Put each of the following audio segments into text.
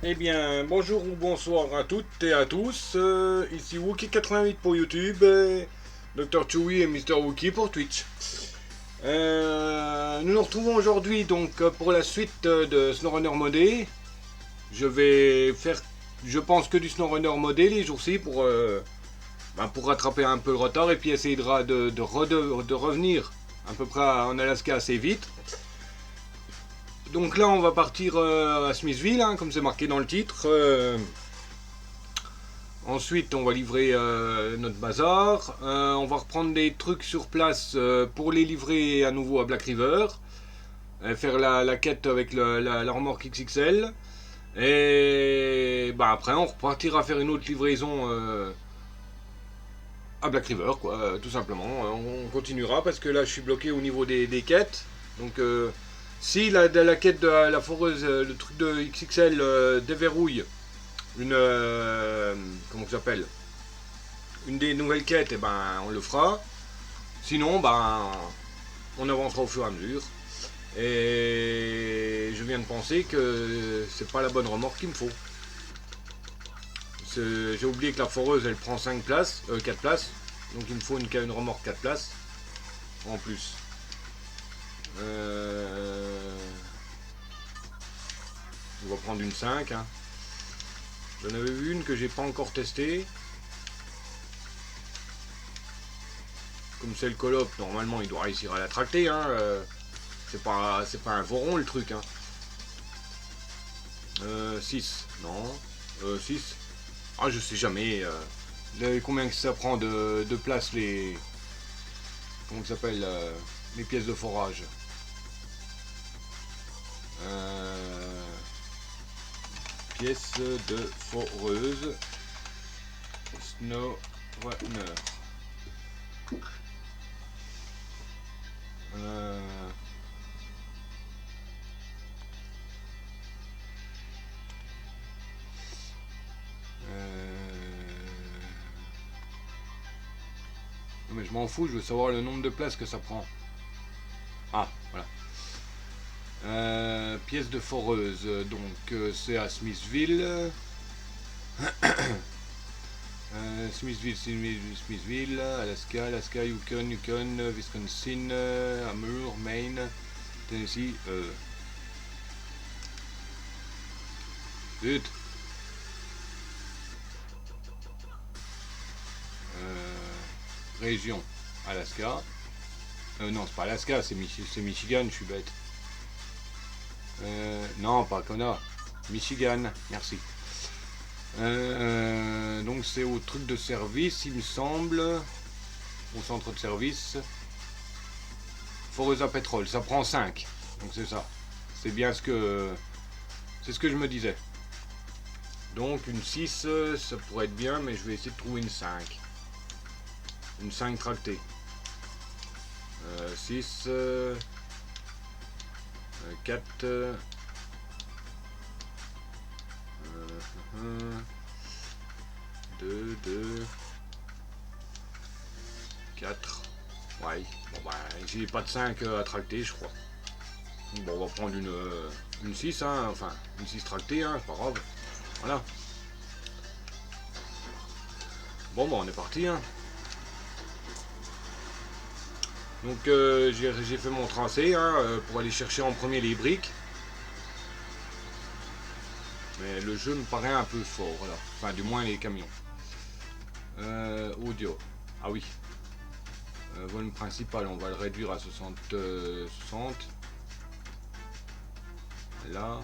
Eh bien, bonjour ou bonsoir à toutes et à tous. Ici Wookie88 pour YouTube, Dr. Chewy et Mr. Wookie pour Twitch. Nous nous retrouvons aujourd'hui donc pour la suite de SnowRunner modé. Je vais faire, je pense, que du SnowRunner modé les jours-ci pour rattraper un peu le retard et puis essayer de revenir à peu près en Alaska assez vite. Donc là, on va partir à Smithville, hein, comme c'est marqué dans le titre. Ensuite, on va livrer notre bazar. On va reprendre des trucs sur place pour les livrer à nouveau à Black River. Faire la quête avec la remorque XXL. Et bah, après, on repartira faire une autre livraison à Black River, quoi, tout simplement. On continuera parce que là, je suis bloqué au niveau des quêtes. Donc, si la quête de la foreuse, le truc de XXL déverrouille comment ça s'appelle, une des nouvelles quêtes, et ben on le fera. Sinon, ben on avancera au fur et à mesure. Et je viens de penser que c'est pas la bonne remorque qu'il me faut. J'ai oublié que la foreuse elle prend 5 places, 4 places. Donc il me faut une remorque 4 places en plus. On va prendre une 5. Hein. J'en avais vu une que j'ai pas encore testée. Comme c'est le colop, normalement il doit réussir à la tracter. Hein. C'est pas un voron le truc. Hein. 6. Non. 6. Ah, je sais jamais. Combien que ça prend de place les. Comment ça s'appelle les pièces de forage. Pièces de foreuse. Snow Runner. Non mais je m'en fous, je veux savoir le nombre de places que ça prend. Ah, voilà. Pièce de foreuse, donc c'est à Smithville. Smithville, Alaska, Yukon, Wisconsin, Amur, Maine, Tennessee. Zut. Région, Alaska. Non, c'est pas Alaska, c'est Michigan, je suis bête. Non, pas Kona. Michigan, merci. Donc c'est au truc de service, il me semble. Au centre de service. Foreuse à pétrole, ça prend 5. Donc c'est ça. C'est bien ce que. C'est ce que je me disais. Donc une 6, ça pourrait être bien, mais je vais essayer de trouver une 5. Une 5 tractée. 6. 4. 2, 4. Ouais, bon bah j'ai pas de 5 à tracter je crois. Bon on va prendre une 6 hein, enfin une 6 tractée hein, c'est pas grave. Voilà. Bon bah on est parti hein. Donc j'ai fait mon tracé hein, pour aller chercher en premier les briques. Mais le jeu me paraît un peu fort là. Enfin du moins les camions. Audio. Ah oui. Volume principal, on va le réduire à 60. Là.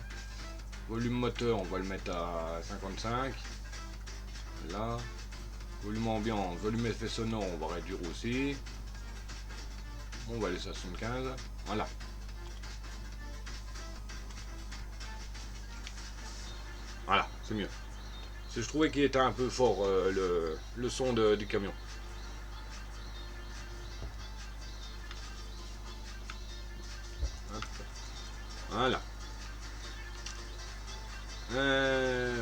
Volume moteur, on va le mettre à 55. Là. Volume ambiant, volume effet sonore, on va réduire aussi. On va laisser à 75. Voilà. Voilà, c'est mieux. Je trouvais qu'il était un peu fort le son du camion. Voilà.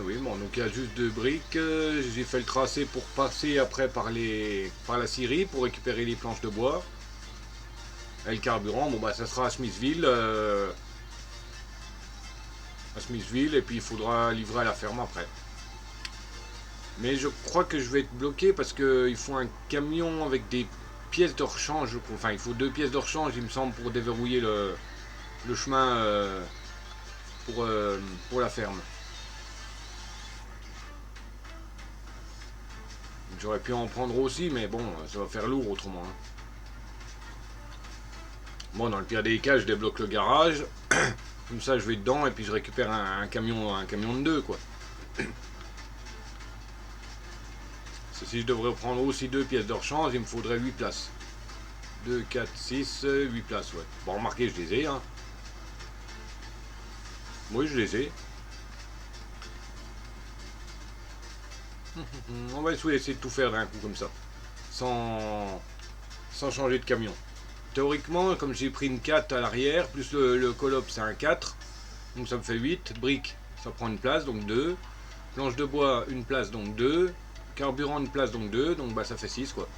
Oui, bon, donc il y a juste 2 briques. J'ai fait le tracé pour passer après par la scierie pour récupérer les planches de bois. Et le carburant, bon bah ça sera à Smithville. à Smithville et puis il faudra livrer à la ferme après. Mais je crois que je vais être bloqué parce qu'il faut un camion avec des pièces de rechange. Enfin, il faut 2 pièces de rechange, il me semble, pour déverrouiller le chemin pour la ferme. J'aurais pu en prendre aussi, mais bon, ça va faire lourd autrement. Hein. Bon, dans le pire des cas, je débloque le garage. Comme ça, je vais dedans et puis je récupère un camion de 2, quoi. Si je devrais prendre aussi 2 pièces de rechange, il me faudrait 8 places. 2, 4, 6, 8 places, ouais. Bon, remarquez, je les ai, hein. Oui, je les ai. On va essayer de tout faire d'un coup comme ça. Sans changer de camion. Théoriquement, comme j'ai pris une 4 à l'arrière, plus le colop c'est un 4, donc ça me fait 8. Briques, ça prend une place, donc 2. Planche de bois, une place, donc 2. Carburant, une place, donc 2. Donc bah ça fait 6, quoi.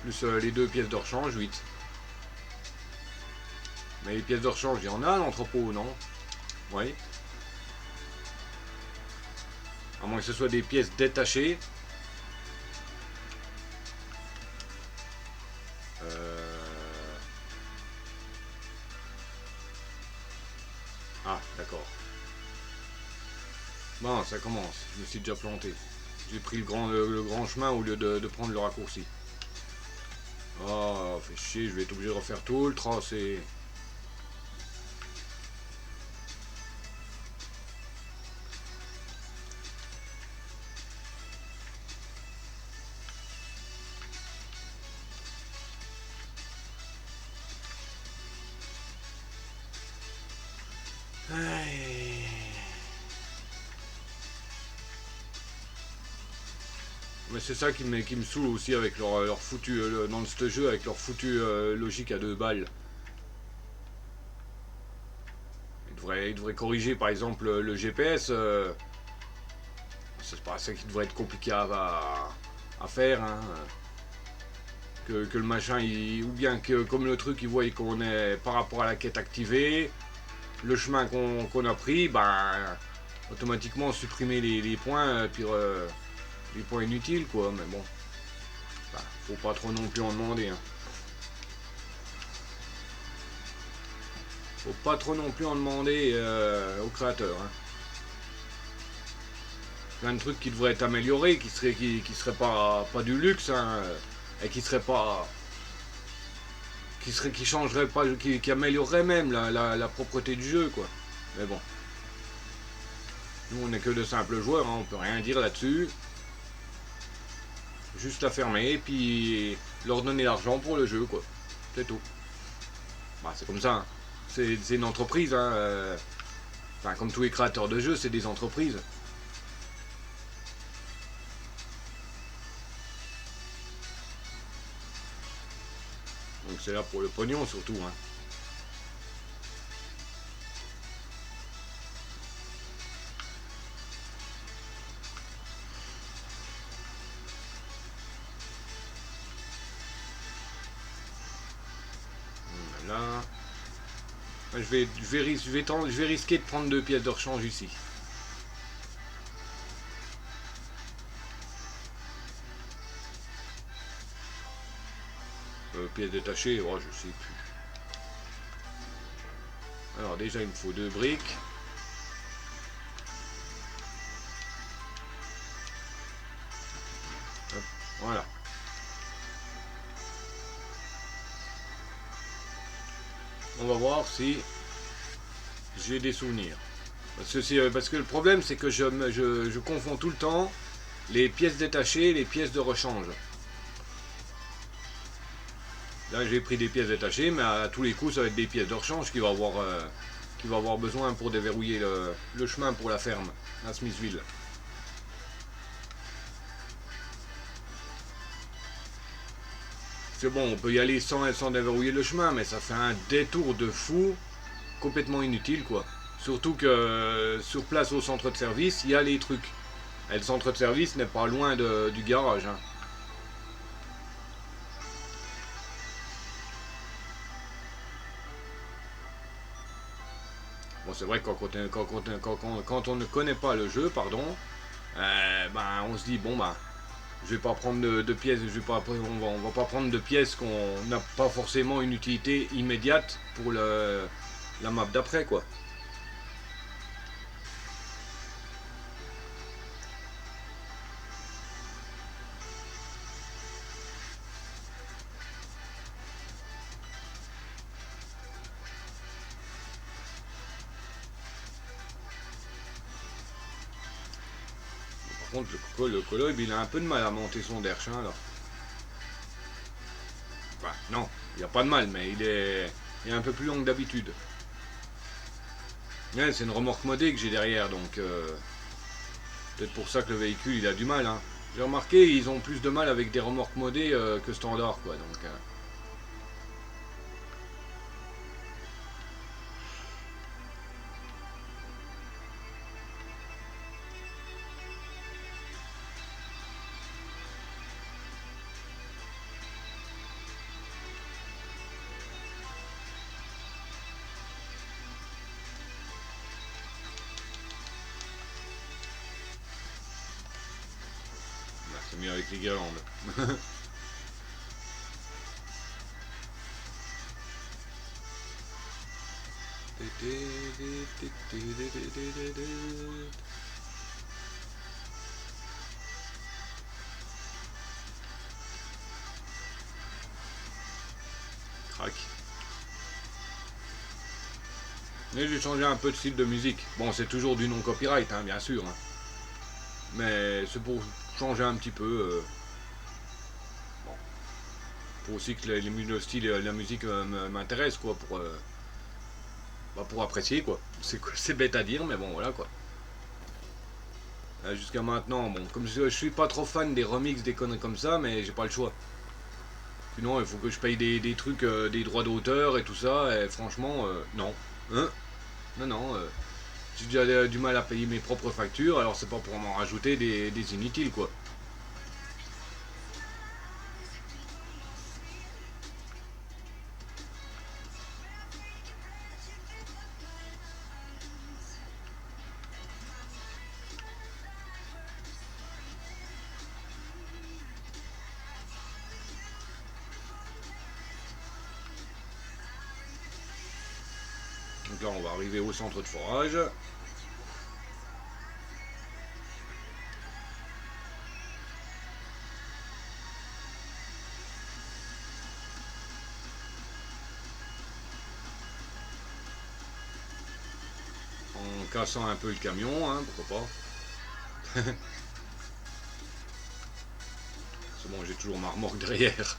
Plus les 2 pièces de rechange, 8. Mais les pièces de rechange, il y en a à l'entrepôt, non? Oui. À moins que ce soit des pièces détachées. Ah, d'accord. Bon, ça commence. Je me suis déjà planté. J'ai pris le grand chemin au lieu de prendre le raccourci. Oh, fait chier, je vais être obligé de refaire tout le tracé. Aïe. Mais c'est ça qui me saoule aussi avec leur foutu, dans ce jeu, avec leur foutu logique à 2 balles. Ils devraient corriger par exemple le GPS. C'est pas ça qui devrait être compliqué à faire. Hein. Que le machin, ou bien que comme le truc, il voit qu'on est par rapport à la quête activée, le chemin qu'on a pris, ben automatiquement supprimer les points, puis les points inutiles, quoi. Mais bon, ben, faut pas trop non plus en demander. Hein. Faut pas trop non plus en demander aux créateurs. Hein. Plein de trucs qui devraient être améliorés, qui seraient pas du luxe, hein, et qui seraient pas. Qui changerait pas, qui améliorerait même la propreté du jeu, quoi. Mais bon. Nous, on n'est que de simples joueurs, hein, on peut rien dire là-dessus. Juste la fermer, puis leur donner l'argent pour le jeu, quoi. C'est tout. Bah, c'est comme ça. Hein. C'est une entreprise, hein. Enfin, comme tous les créateurs de jeux, c'est des entreprises. Donc c'est là pour le pognon, surtout, hein. Là, je vais risquer de prendre 2 pièces de rechange ici. Pièces détachées, oh, je sais plus. Alors déjà, il me faut 2 briques. Hop, voilà. On va voir si j'ai des souvenirs. Parce que le problème, c'est que je confonds tout le temps les pièces détachées et les pièces de rechange. Là, j'ai pris des pièces détachées, mais à tous les coups, ça va être des pièces de rechange qu'il va avoir besoin pour déverrouiller le chemin pour la ferme à Smithville. C'est bon, on peut y aller sans déverrouiller le chemin, mais ça fait un détour de fou, complètement inutile, quoi. Surtout que sur place au centre de service, il y a les trucs. Et le centre de service n'est pas loin du garage. Hein. Bon, c'est vrai que quand on ne connaît pas le jeu, pardon, ben, on se dit, bon, ben, je vais pas prendre de pièces, on va pas prendre de pièces qu'on n'a pas forcément une utilité immédiate pour la map d'après, quoi. Par contre, le Colob, il a un peu de mal à monter son derche, hein, là. Enfin, non, il n'y a pas de mal, mais il est un peu plus long que d'habitude. Ouais, c'est une remorque modée que j'ai derrière, donc peut-être pour ça que le véhicule il a du mal. Hein. J'ai remarqué, ils ont plus de mal avec des remorques modées que standard, quoi. Bah, c'est mieux avec les guirlandes. Crac. Mais j'ai changé un peu de style de musique. Bon, c'est toujours du non-copyright, hein, bien sûr. Hein. Mais c'est pour changer un petit peu. Bon, pour aussi que le style et la musique m'intéressent, quoi, pour apprécier, quoi. C'est bête à dire, mais bon, voilà, quoi. Jusqu'à maintenant, bon, comme je suis pas trop fan des remixes, des conneries comme ça, mais j'ai pas le choix. Sinon, il faut que je paye des trucs, des droits d'auteur et tout ça, et franchement, non. Hein. Non, non. J'ai déjà du mal à payer mes propres factures, alors c'est pas pour m'en rajouter des inutiles, quoi. Donc là, on va arriver au centre de forage. En cassant un peu le camion, hein, pourquoi pas. C'est bon, j'ai toujours ma remorque derrière.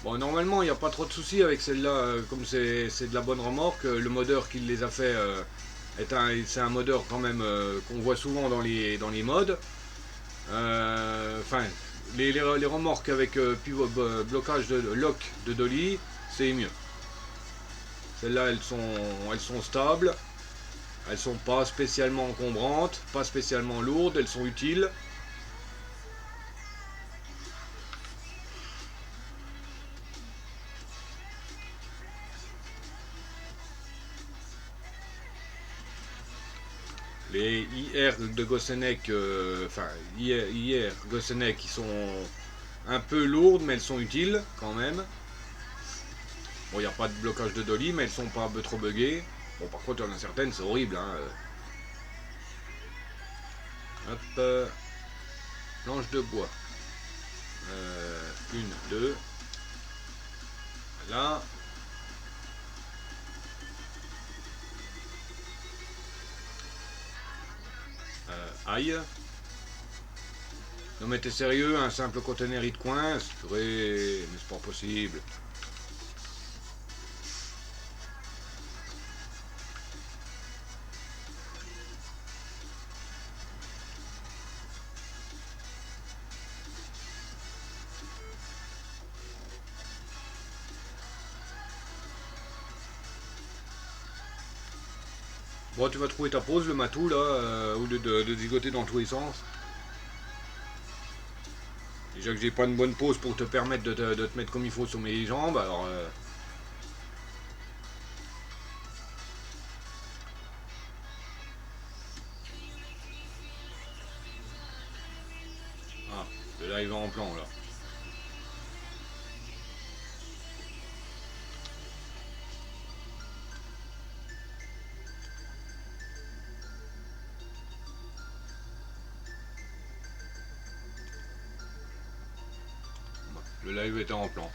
Bon, normalement, il n'y a pas trop de soucis avec celle-là, comme c'est de la bonne remorque. Le modeur qui les a fait c'est un modeur quand même qu'on voit souvent dans les modes. Enfin, les remorques avec blocage de lock de dolly, c'est mieux. Celles-là, elles sont stables. Elles sont pas spécialement encombrantes, pas spécialement lourdes, elles sont utiles. Les IR de Gossenec, enfin IR Gossenec, qui sont un peu lourdes, mais elles sont utiles quand même. Bon, il n'y a pas de blocage de dolly, mais elles sont pas un peu trop buggées. Bon, par contre, il y en a certaines, c'est horrible. Hein. Hop, planche de bois. Une, deux. Là. Aïe. Non mais t'es sérieux, un simple conteneur il te coince? Purée, mais c'est pas possible. Bon, tu vas trouver ta pause, le matou, là, au lieu de zigoter dans tous les sens. Déjà que j'ai pas une bonne pause pour te permettre de te mettre comme il faut sur mes jambes, alors... Le live était en plan.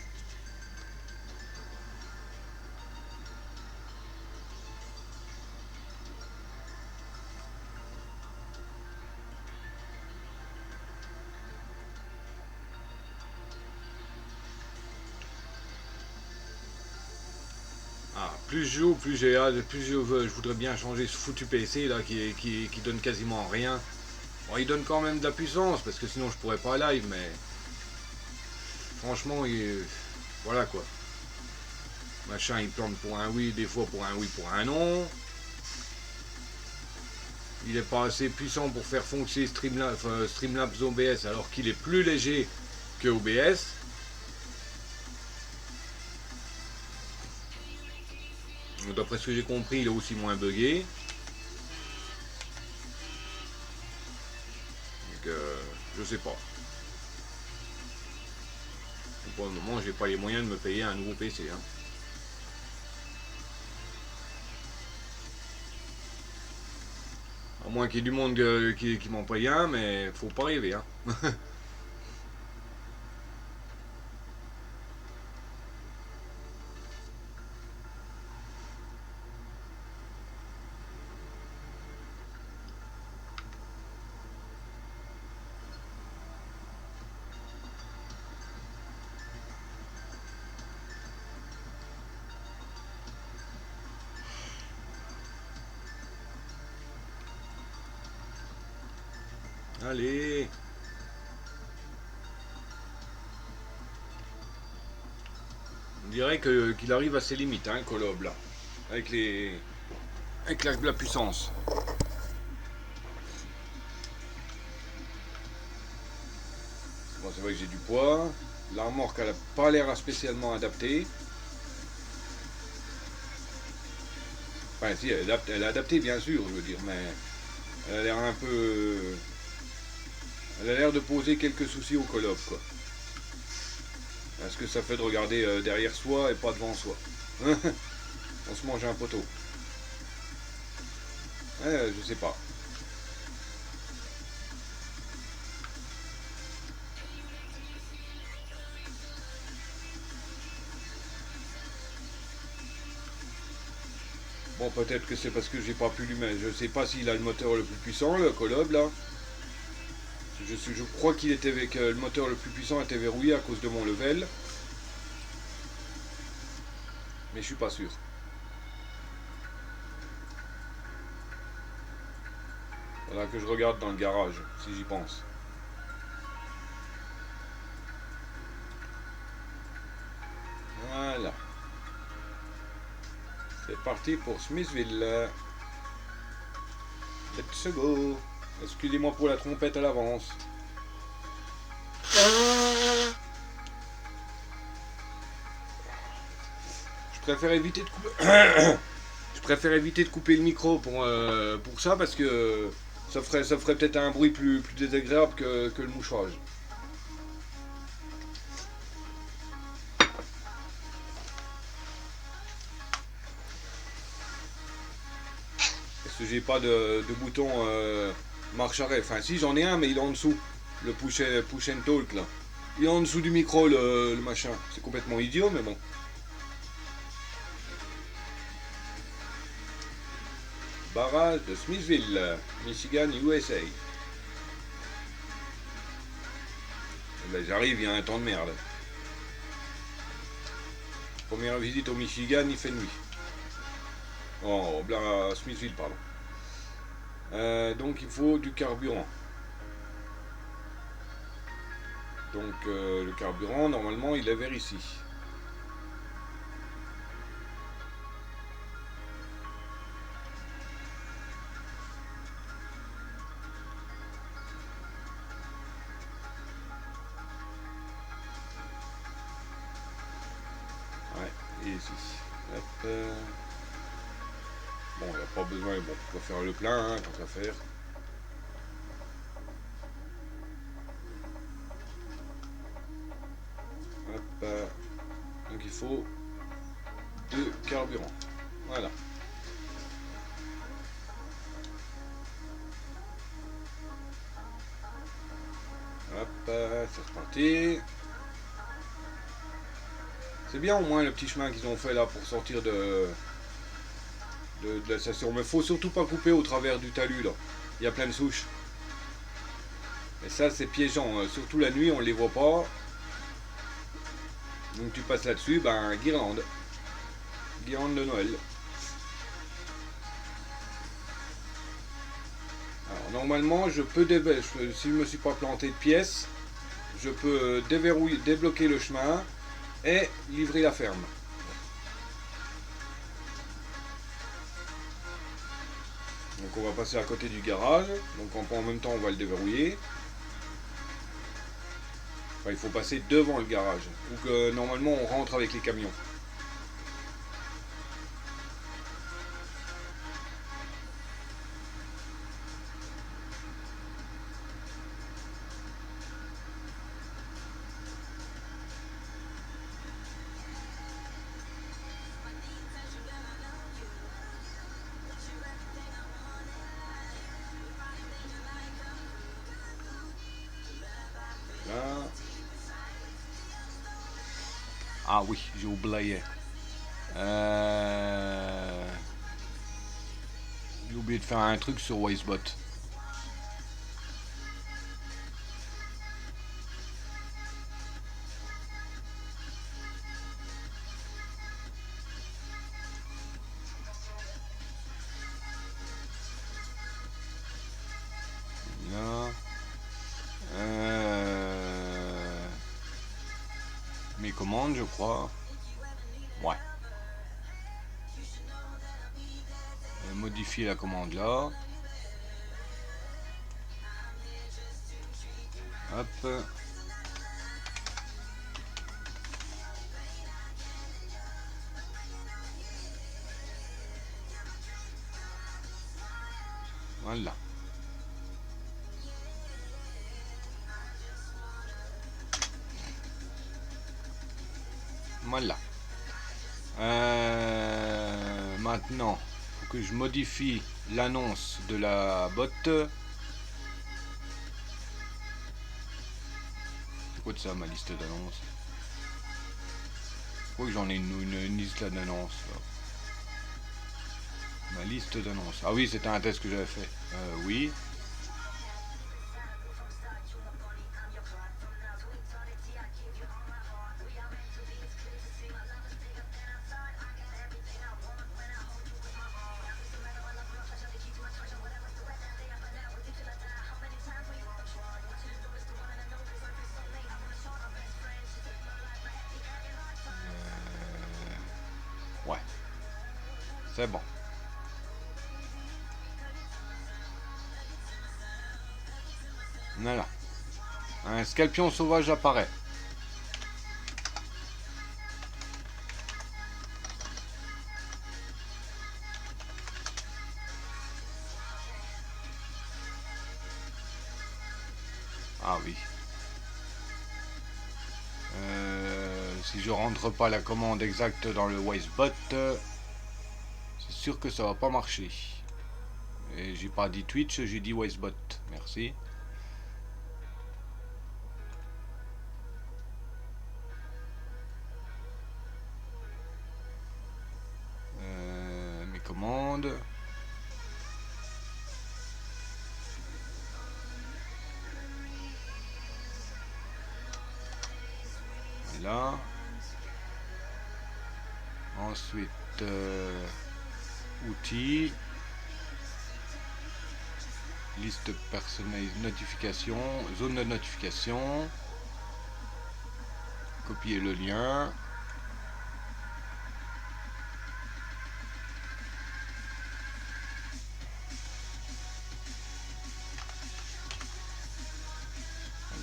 Ah, plus je joue, plus j'ai hâte, plus je voudrais bien changer ce foutu PC là qui donne quasiment rien. Bon, il donne quand même de la puissance parce que sinon je pourrais pas live, mais franchement, voilà quoi. Machin, il plante pour un oui, des fois pour un oui, pour un non. Il n'est pas assez puissant pour faire fonctionner Streamlabs OBS alors qu'il est plus léger que OBS. D'après ce que j'ai compris, il est aussi moins buggé. Donc, je sais pas. Pour le moment, j'ai pas les moyens de me payer un nouveau PC. Hein. À moins qu'il y ait du monde qui m'en paye un, mais faut pas rêver. Hein. Allez. On dirait qu'il arrive à ses limites, hein, Colob, là. Avec la puissance. Bon, c'est vrai que j'ai du poids. La remorque, elle n'a pas l'air spécialement adaptée. Enfin, si, elle est adaptée, bien sûr, je veux dire, mais elle a l'air un peu... Elle a l'air de poser quelques soucis au Colob, quoi. Est-ce que ça fait de regarder derrière soi et pas devant soi? On se mange un poteau. Je sais pas. Bon, peut-être que c'est parce que j'ai pas pu lui mettre. Je sais pas s'il a le moteur le plus puissant, le Colob, là. Je crois qu'il était avec le moteur le plus puissant était verrouillé à cause de mon level. Mais je suis pas sûr. Voilà que je regarde dans le garage, si j'y pense. Voilà. C'est parti pour Smithville. Let's go. Excusez-moi pour la trompette à l'avance. Je préfère éviter de couper. Je préfère éviter de couper le micro pour ça parce que ça ferait peut-être un bruit plus désagréable que le mouchage. Parce que j'ai pas de bouton marche arrêt. Enfin si j'en ai un mais il est en dessous. Le push and talk là. Il est en dessous du micro le machin. C'est complètement idiot mais bon. Barrage de Smithville, Michigan, USA. Ben, j'arrive, il y a un temps de merde. Première visite au Michigan, il fait nuit. Oh, à Smithville, pardon. Donc il faut du carburant. Donc le carburant, normalement, il est vers ici. Et ici. Hop. Bon, il n'y a pas besoin, bon, on va faire le plein, hein, tant qu'à faire. Hop. Donc il faut 2 carburants. Voilà. Hop, c'est reparti. C'est bien au moins le petit chemin qu'ils ont fait là pour sortir de la station. Mais faut surtout pas couper au travers du talus là. Il y a plein de souches. Et ça c'est piégeant, surtout la nuit on les voit pas. Donc tu passes là-dessus, ben guirlande. Guirlande de Noël. Alors normalement je peux si je me suis pas planté de pièces, je peux déverrouiller, débloquer le chemin et livrer la ferme. Donc on va passer à côté du garage, donc en même temps on va le déverrouiller. Enfin, il faut passer devant le garage, ou que normalement on rentre avec les camions. Là. Ah oui, j'ai oublié. J'ai oublié de faire un truc sur Wisebot. Là. Mes commandes, je crois. Ouais. Modifier la commande là. Hop. Voilà. Voilà. Maintenant, il faut que je modifie l'annonce de la botte. C'est quoi de ça, ma liste d'annonces? Oui, j'en ai une liste d'annonces. Ma liste d'annonces. Ah oui, c'était un test que j'avais fait. Oui. Ouais. C'est bon. Voilà. Un scalpion sauvage apparaît. Ah oui. Si je rentre pas la commande exacte dans le Wisebot, c'est sûr que ça va pas marcher. Et j'ai pas dit Twitch, j'ai dit Wisebot. Merci. Mes commandes. Là. Ensuite, outils. Liste personnalisée, notification, zone de notification. Copier le lien.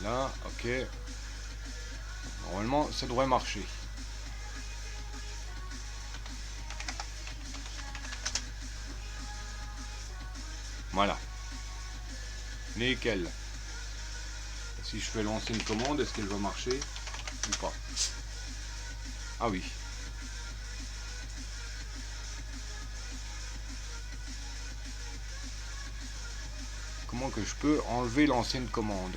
Là, ok. Normalement, ça devrait marcher. Voilà. Nickel. Si je fais lancer une commande, est-ce qu'elle va marcher ou pas? Ah oui. Comment que je peux enlever l'ancienne commande?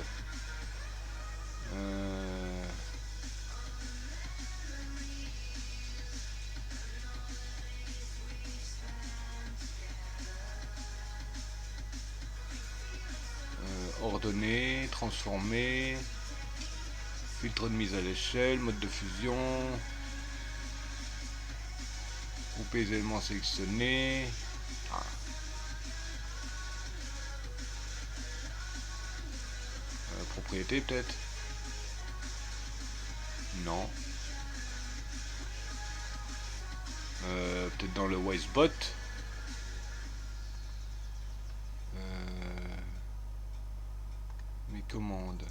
ordonné, transformé, filtre de mise à l'échelle, mode de fusion, grouper les éléments sélectionnés. Ah. Propriété peut-être. Non. Peut-être dans le Wisebot. Mes commandes.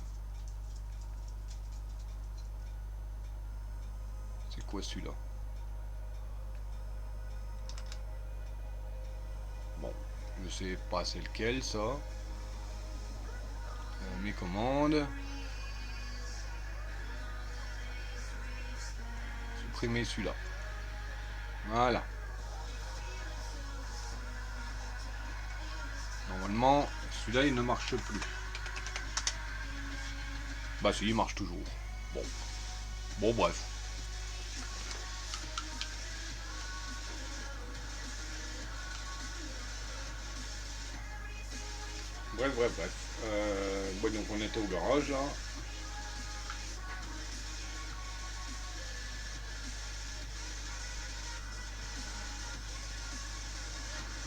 C'est quoi celui-là? Bon, je sais pas c'est lequel ça. Mes commandes. Supprimer celui-là. Voilà. Normalement, celui-là il ne marche plus. Bah si, il marche toujours. Bon. Bon, bref. Bref. Bon, donc on était au garage là.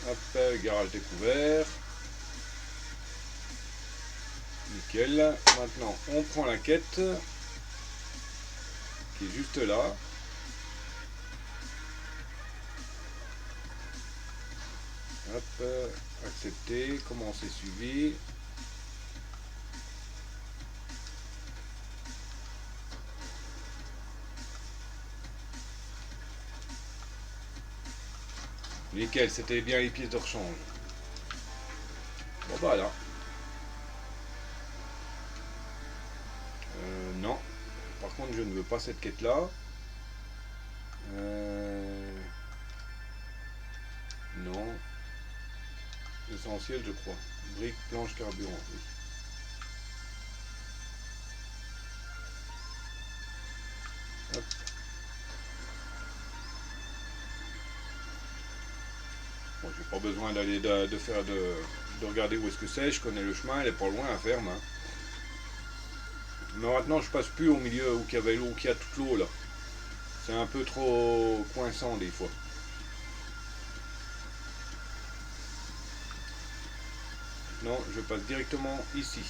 Hop, le garage découvert. Nickel. Maintenant, on prend la quête qui est juste là. Hop, accepter, commencer suivi. Nickel, c'était bien les pièces de rechange. Bon bah là. Non. Par contre, je ne veux pas cette quête là. Non. Essentiel, je crois. Brique, planche, carburant. Oui. Hop. Bon, j'ai pas besoin d'aller de regarder où est-ce que c'est. Je connais le chemin, elle est pas loin à faire. Hein. Mais maintenant, je passe plus au milieu où il y avait l'eau, où il y a toute l'eau là. C'est un peu trop coinçant des fois. Non, je passe directement ici.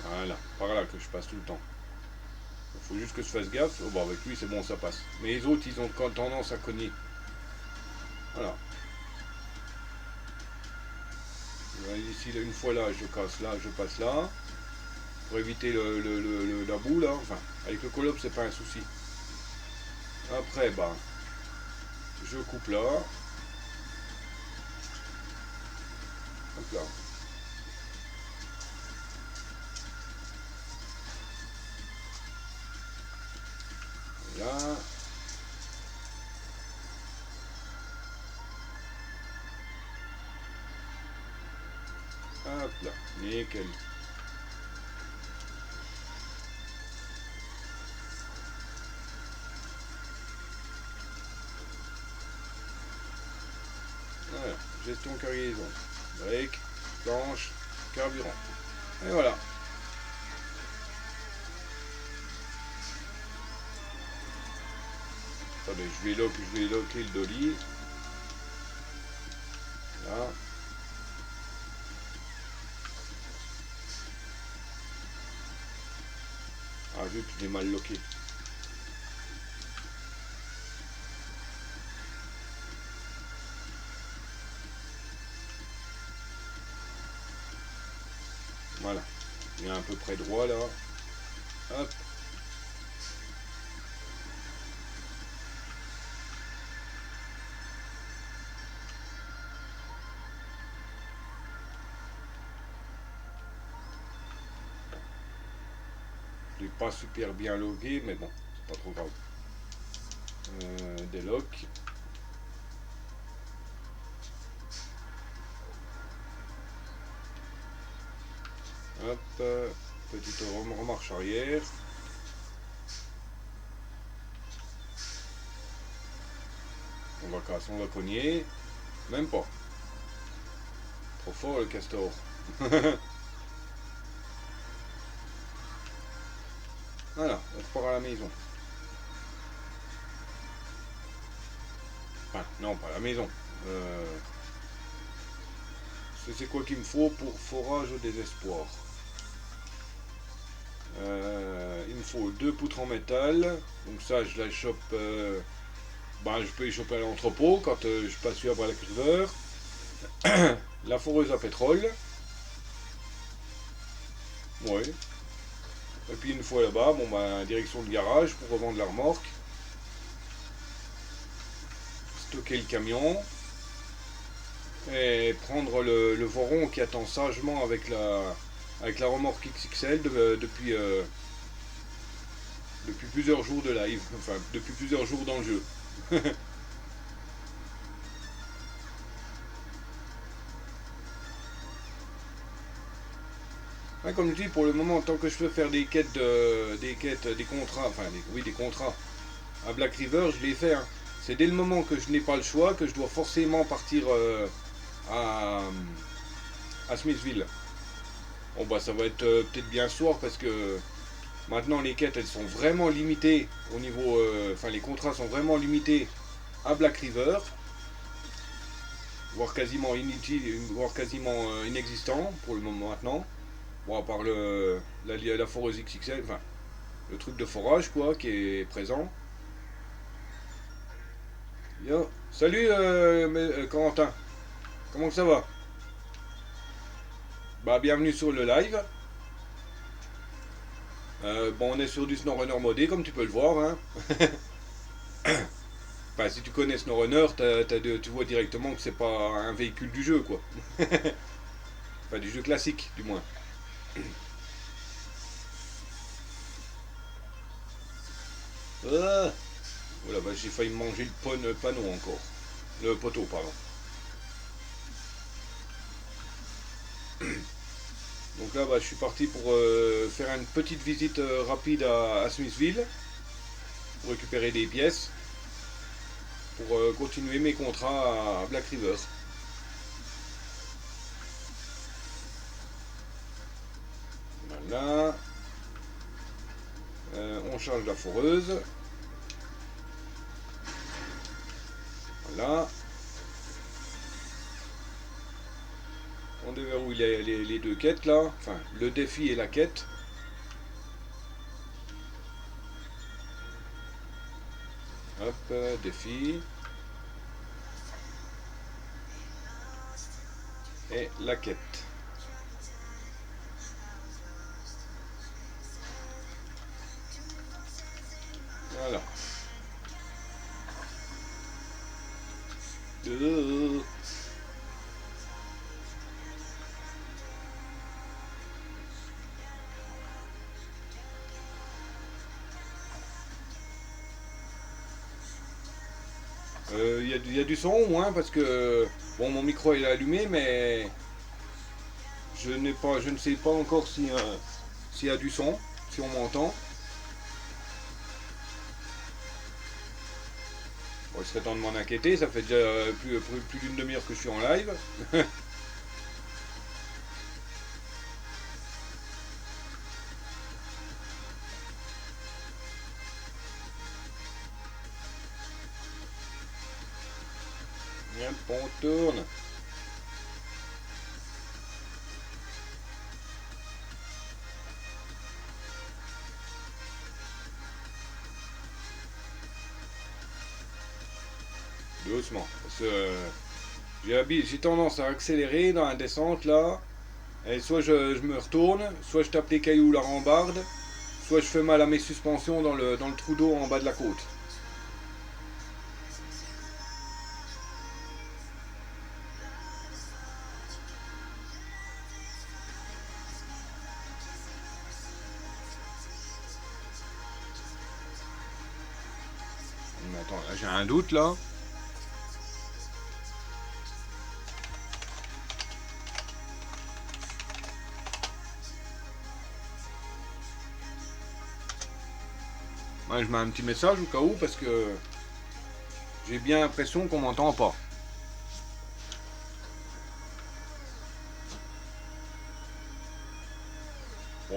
Voilà, par là que je passe tout le temps. Il faut juste que je fasse gaffe. Oh, bon, avec lui, c'est bon, ça passe. Mais les autres, ils ont tendance à cogner. Voilà. Ici, une fois là, je casse là, je passe là. Pour éviter la boue là. Enfin, avec le colope, c'est pas un souci. Après, bah, je coupe là. Hop là. Là. Hop là. Nickel. Voilà. Gestion cargaison. Brique, planche, carburant. Et voilà. Attendez, je vais loquer le dolly. Là. Ah, vu que je l'ai mal loqué. Voilà. Il est à peu près droit là. Hop. Je l'ai pas super bien logué, mais bon, c'est pas trop grave. Déloc. Hop, petite remarche arrière. On va casser, on va cogner. Même pas. Trop fort le castor. Voilà, on repart à la maison. Enfin, non, pas à la maison. C'est quoi qu'il me faut pour forage au désespoir. Il me faut 2 poutres en métal. Donc ça, je la chope. Je peux y choper à l'entrepôt quand je passe sur Black River. La foreuse à pétrole. Ouais. Et puis une fois là-bas, direction de garage pour revendre la remorque. Stocker le camion. Et prendre le voron qui attend sagement avec la remorque XXL depuis plusieurs jours de live. Enfin, depuis plusieurs jours dans le jeu. Ouais, comme je dis, pour le moment, tant que je peux faire des contrats, des contrats à Black River, je les fais. Hein. C'est dès le moment que je n'ai pas le choix que je dois forcément partir à Smithville. Bon bah ça va être peut-être bien ce soir parce que maintenant les quêtes elles sont vraiment limitées au niveau, les contrats sont vraiment limités à Black River, voire quasiment inutile, voire quasiment inexistant pour le moment maintenant. Bon, à part la foreuse XXL, enfin, le truc de forage, quoi, qui est présent. Yo. Salut, Corentin. Comment que ça va? Bah, bienvenue sur le live. On est sur du SnowRunner modé, comme tu peux le voir, hein. Enfin, si tu connais SnowRunner, tu vois directement que c'est pas un véhicule du jeu, quoi. Enfin, du jeu classique, du moins. Ah. Oh la vache, j'ai failli manger le panneau encore. Le poteau, pardon. Donc là, je suis parti pour faire une petite visite rapide à Smithville. Pour récupérer des pièces. Pour continuer mes contrats à Black River. Voilà. On charge la foreuse. Voilà. On déverrouille les deux quêtes là. Enfin, le défi et la quête. Hop, défi. Et la quête. Voilà. Il y a du son au moins parce que bon, mon micro est allumé, mais je ne sais pas encore s'il y a du son, si on m'entend. Bon, il serait temps de m'en inquiéter, ça fait déjà plus d'une demi-heure que je suis en live. Hop, on tourne. Doucement. Parce que j'ai tendance à accélérer dans la descente là. Et soit je me retourne, soit je tape les cailloux la rambarde, soit je fais mal à mes suspensions dans le trou d'eau en bas de la côte. Mais attends, là j'ai un doute là. Moi je mets un petit message au cas où parce que j'ai bien l'impression qu'on m'entend pas.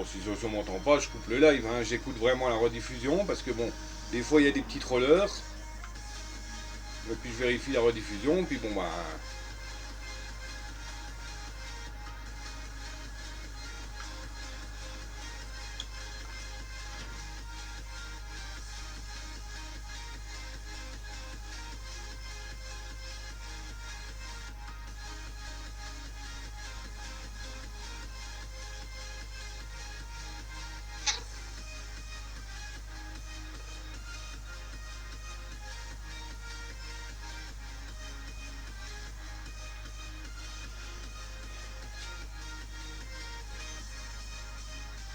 si je m'entends pas, je coupe le live, hein. J'écoute vraiment la rediffusion parce que bon, des fois il y a des petits trollers. Et puis je vérifie la rediffusion, puis bon bah.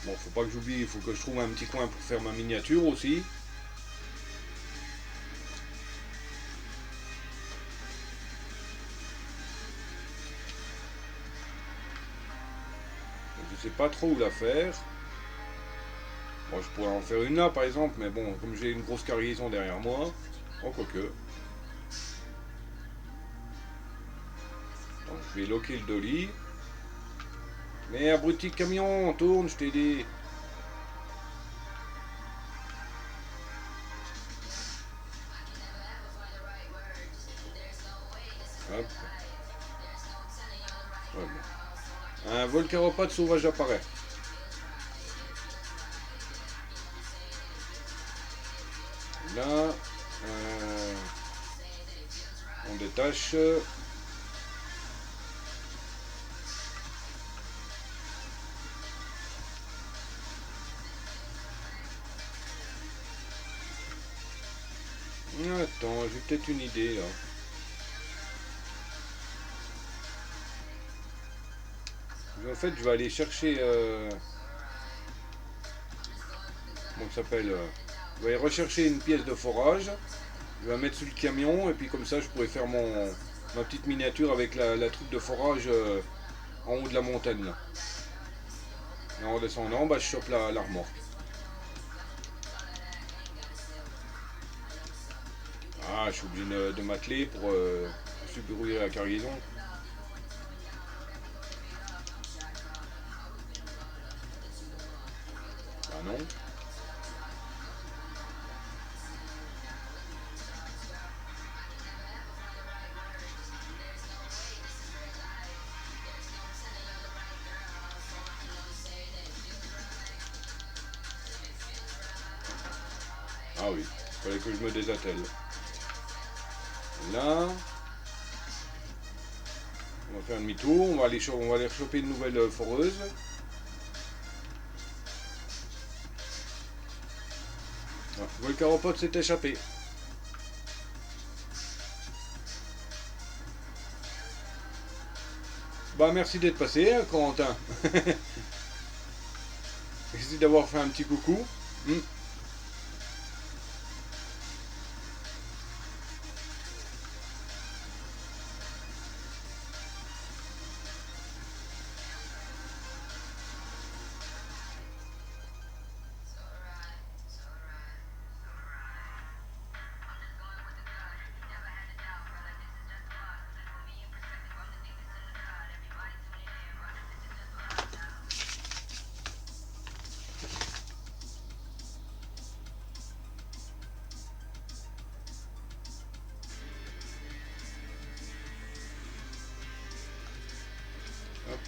Bon, faut pas que j'oublie, il faut que je trouve un petit coin pour faire ma miniature aussi. Je sais pas trop où la faire. Bon, je pourrais en faire une là par exemple, mais bon, comme j'ai une grosse cargaison derrière moi, oh quoique. Donc je vais loquer le dolly. Mais abruti de camion, tourne, je t'ai dit. Hop. Ouais, bon. Un volcaropode sauvage apparaît. Là, on détache. Attends, j'ai peut-être une idée là. En fait, je vais aller chercher. Comment ça s'appelle je vais aller rechercher une pièce de forage. Je vais la mettre sur le camion et puis comme ça, je pourrais faire ma petite miniature avec la truc de forage en haut de la montagne là. Et en redescendant, bah, je chope la remorque. Ah, je suis obligé de m'atteler pour subrouiller la cargaison. Ah non. Ah oui, il fallait que je me désattelle. Là, on va faire un demi-tour, on va aller choper une nouvelle foreuse. Ah, Volcaropode s'est échappé. Bah merci d'être passé, hein, Corentin. Merci d'avoir fait un petit coucou.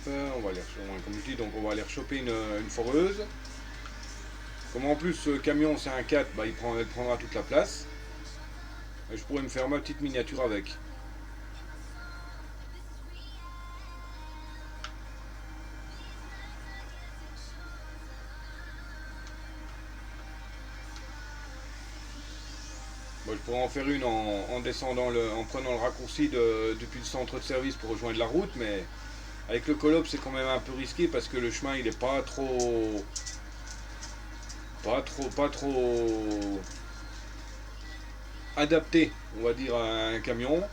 On va aller, comme je dis, donc on va aller choper une foreuse. Comme en plus ce camion c'est un 4, bah, elle prendra toute la place. Et je pourrais me faire ma petite miniature avec. Bon, je pourrais en faire une en descendant en prenant le raccourci depuis le centre de service pour rejoindre la route, mais avec le Colop c'est quand même un peu risqué parce que le chemin il est pas trop adapté, on va dire, à un camion.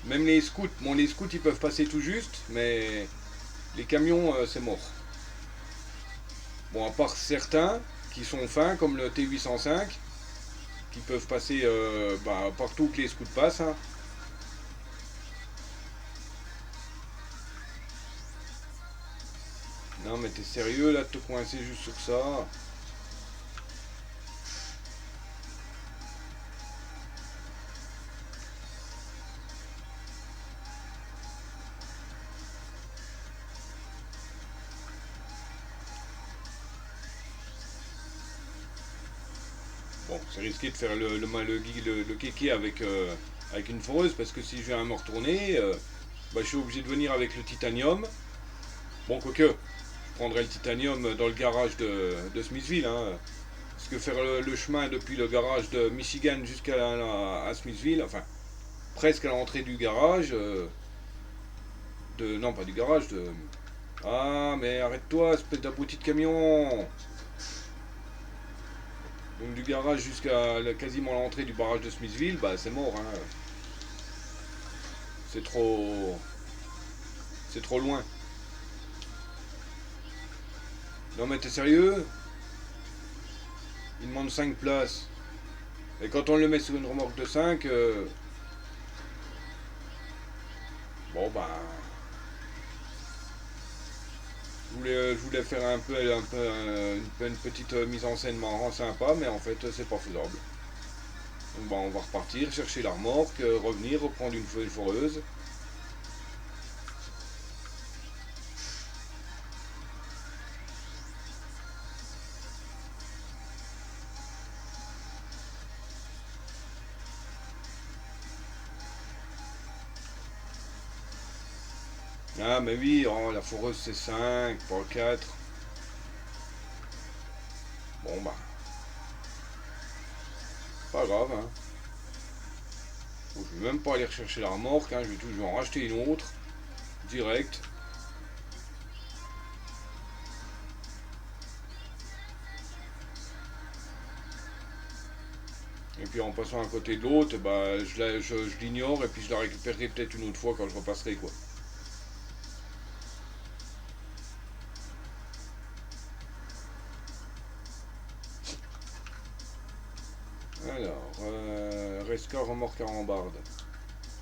Même les scouts, bon les scouts ils peuvent passer tout juste, mais les camions c'est mort. Bon, à part certains qui sont fins comme le T805 qui peuvent passer partout que les scouts passent. Hein. Non mais mais t'es sérieux là de te coincer juste sur ça? Bon, c'est risqué de faire le kéké avec une foreuse, parce que si je viens à me retourner, bah, je suis obligé de venir avec le titanium. Bon, quoique, je prendrai le titanium dans le garage de Smithville, hein, parce que faire le chemin depuis le garage de Michigan jusqu'à à Smithville, enfin, presque à l'entrée du garage, non pas du garage, ah, mais arrête-toi, espèce d'abruti de camion! Donc du garage jusqu'à quasiment l'entrée du barrage de Smithville, bah c'est mort, hein. C'est trop... C'est trop loin. Non mais t'es sérieux? Il demande 5 places. Et quand on le met sur une remorque de 5, bon bah... Je voulais faire une petite mise en scène marrant sympa, mais en fait c'est pas faisable. Donc bah on va repartir, chercher la remorque, revenir, reprendre une foreuse. Ah mais oui, oh, la foreuse c'est 5, pas 4. Bon bah, pas grave, hein. Bon, je vais même pas aller rechercher la remorque, hein. Je vais en racheter une autre, direct. Et puis en passant à côté de l'autre, bah, je l'ignore et puis je la récupérerai peut-être une autre fois quand je repasserai, quoi. Alors, Resca remorque à rambarde.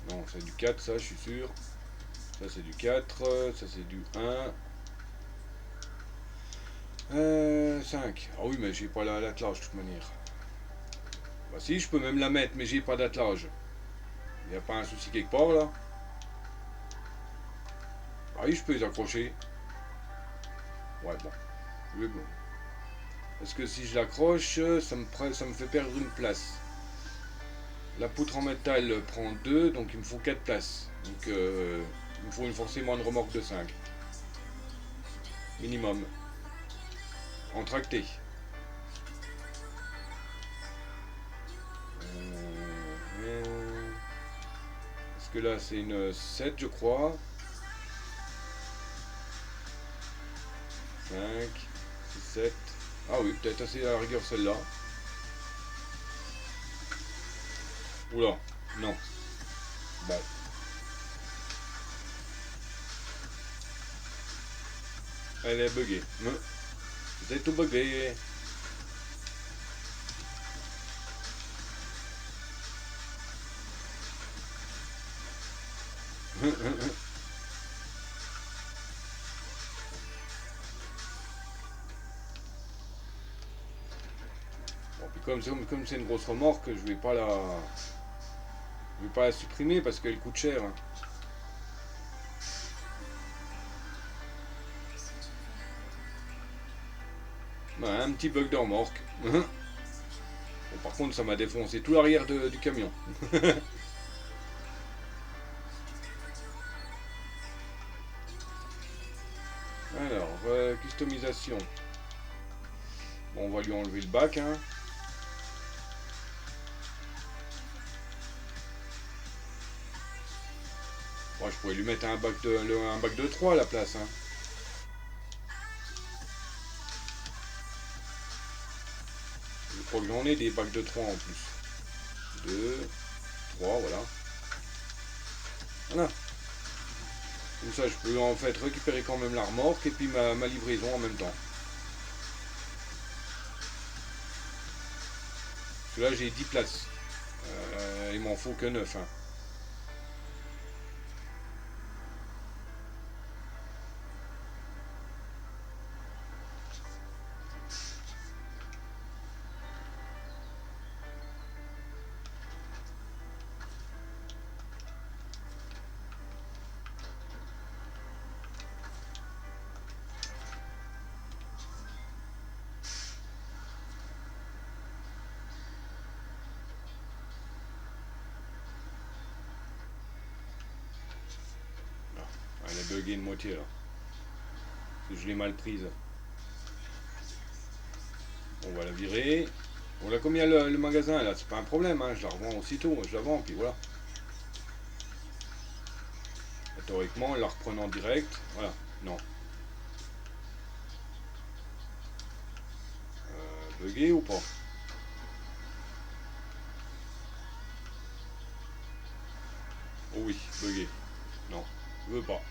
Non, c'est du 4 ça, je suis sûr. Ça c'est du 4, ça c'est du 1. 5. Ah oui, mais j'ai pas l'attelage de toute manière. Bah si, je peux même la mettre, mais j'ai pas d'attelage. Il n'y a pas un souci quelque part là? Ah oui, je peux les accrocher. Ouais, bon. Oui, bon. Parce que si je l'accroche, ça me fait perdre une place. La poutre en métal prend 2, donc il me faut 4 places. Donc il me faut forcément une remorque de 5. Minimum. En tracté. Parce que là c'est une 7 je crois. 5, 6, 7. Ah oui, peut-être assez à la rigueur celle-là. Oula, non. Bah. Elle est buggée. C'est tout buggé. Bon, puis comme c'est une grosse remorque, je vais pas la supprimer parce qu'elle coûte cher, hein. Bah, un petit bug de remorque. Bon, par contre, ça m'a défoncé tout l'arrière du camion. Alors, customisation. Bon, on va lui enlever le bac, hein. Bon, je pourrais lui mettre un bac de 3 à la place, hein. Je crois que j'en ai des bacs de 3 en plus. 2, 3, voilà. Voilà. Comme ça, je peux en fait récupérer quand même la remorque et puis ma livraison en même temps. Parce que là, j'ai 10 places. Il m'en faut que 9, hein. oublié une moitié là. Je l'ai mal prise. On va la virer. Voilà combien le magasin là, c'est pas un problème, hein. Je la revends aussitôt, je la vends, puis voilà. Théoriquement, la reprenant direct, voilà, non. Bugué ou pas? Oh oui, bugué. Non, je veux pas.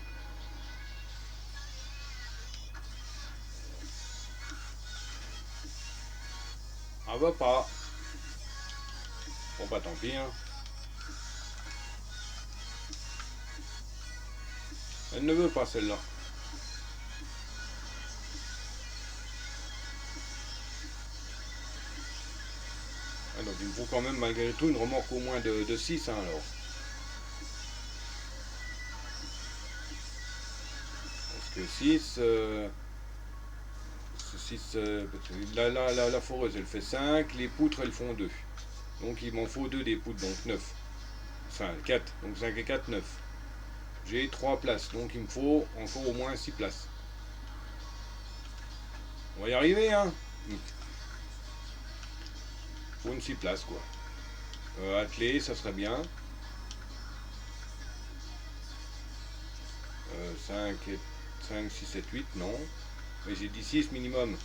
Ah va pas. Bon bah tant pis, hein. Elle ne veut pas celle-là. Ah, donc il me faut quand même malgré tout une remorque au moins de 6, hein, alors. Parce que 6... 6 la foreuse elle fait 5, les poutres elles font 2. Donc il m'en faut 2 des poutres, donc 9. Enfin 4, donc 5 et 4, 9. J'ai 3 places, donc il me faut encore au moins 6 places. On va y arriver, hein. Faut une 6 places, quoi. Attelé, ça serait bien. 5, 5, 6, 7, 8, non. Mais j'ai dit 6 minimum.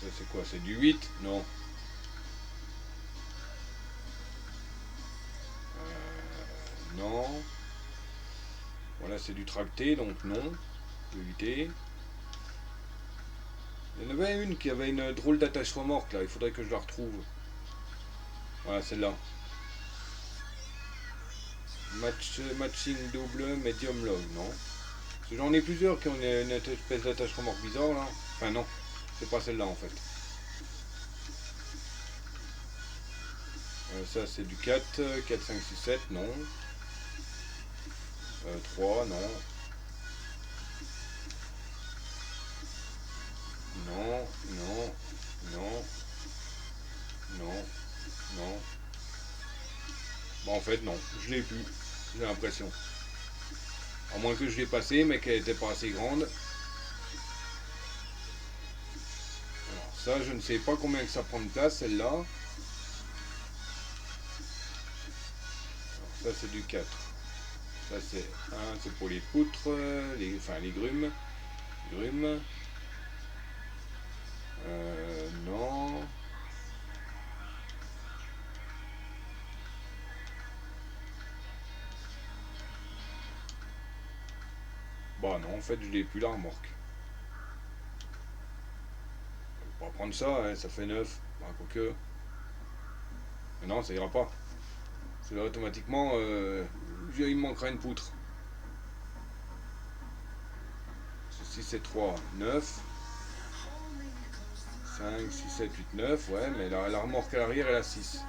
Ça c'est quoi? C'est du 8? Non. Non. Voilà, c'est du tracté, donc non. Éviter. Il y en avait une qui avait une drôle d'attache remorque là, il faudrait que je la retrouve. Voilà, celle-là. Matching double, medium long, non. Parce que j'en ai plusieurs qui ont une espèce d'attache remorque bizarre là. Enfin non, c'est pas celle-là en fait. Ça c'est du 4, 4, 5, 6, 7, non. 3, non. Non, non, non, non, non. Bon, en fait, non, je l'ai plus, j'ai l'impression. À moins que je l'ai passée, mais qu'elle n'était pas assez grande. Alors, ça, je ne sais pas combien que ça prend de place, celle-là. Alors, ça, c'est du 4. Ça, c'est 1, c'est pour les poutres, enfin les grumes. Grumes. Non. Bah non, en fait, je l'ai plus la remorque. On va prendre ça, hein, ça fait 9. Bah, quoique. Mais non, ça ira pas. C'est là automatiquement, il me manquera une poutre. Ceci c'est 3, 9. 5, 6, 7, 8, 9. Ouais, mais la remorque à l'arrière, elle a 6.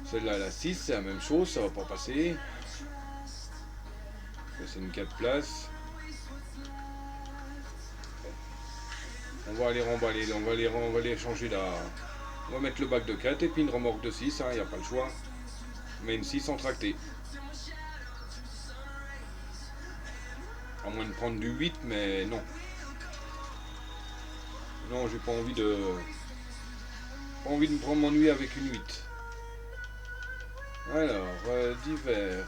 Celle-là, elle a 6, c'est la même chose, ça va pas passer. C'est une 4 places. On va aller remballer, on va les changer là. On va mettre le bac de 4 et puis une remorque de 6, il n'y a pas le choix. Mais une 6 en tracté. À moins de prendre du 8, mais non. Non, j'ai pas envie de. Pas envie de m'ennuyer avec une 8. Alors, divers.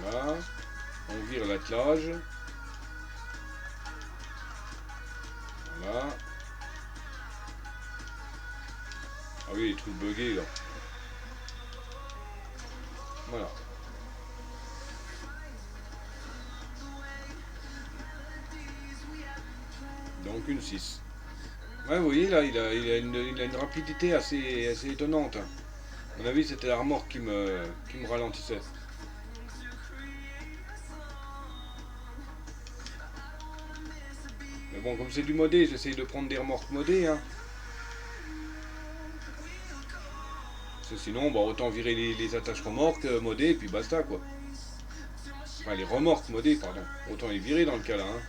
Voilà. On vire l'attelage. Voilà. Ah oui, les trucs buggés là. Voilà. Donc une 6. Ouais, vous voyez là, il a une rapidité assez étonnante. À mon avis, c'était la remorque qui me ralentissait. Mais bon, comme c'est du modé, j'essaye de prendre des remorques modées, hein. Parce que sinon, bah, autant virer les attaches remorques modées et puis basta quoi. Enfin, les remorques modées, pardon. Autant les virer dans le cas là. Hein.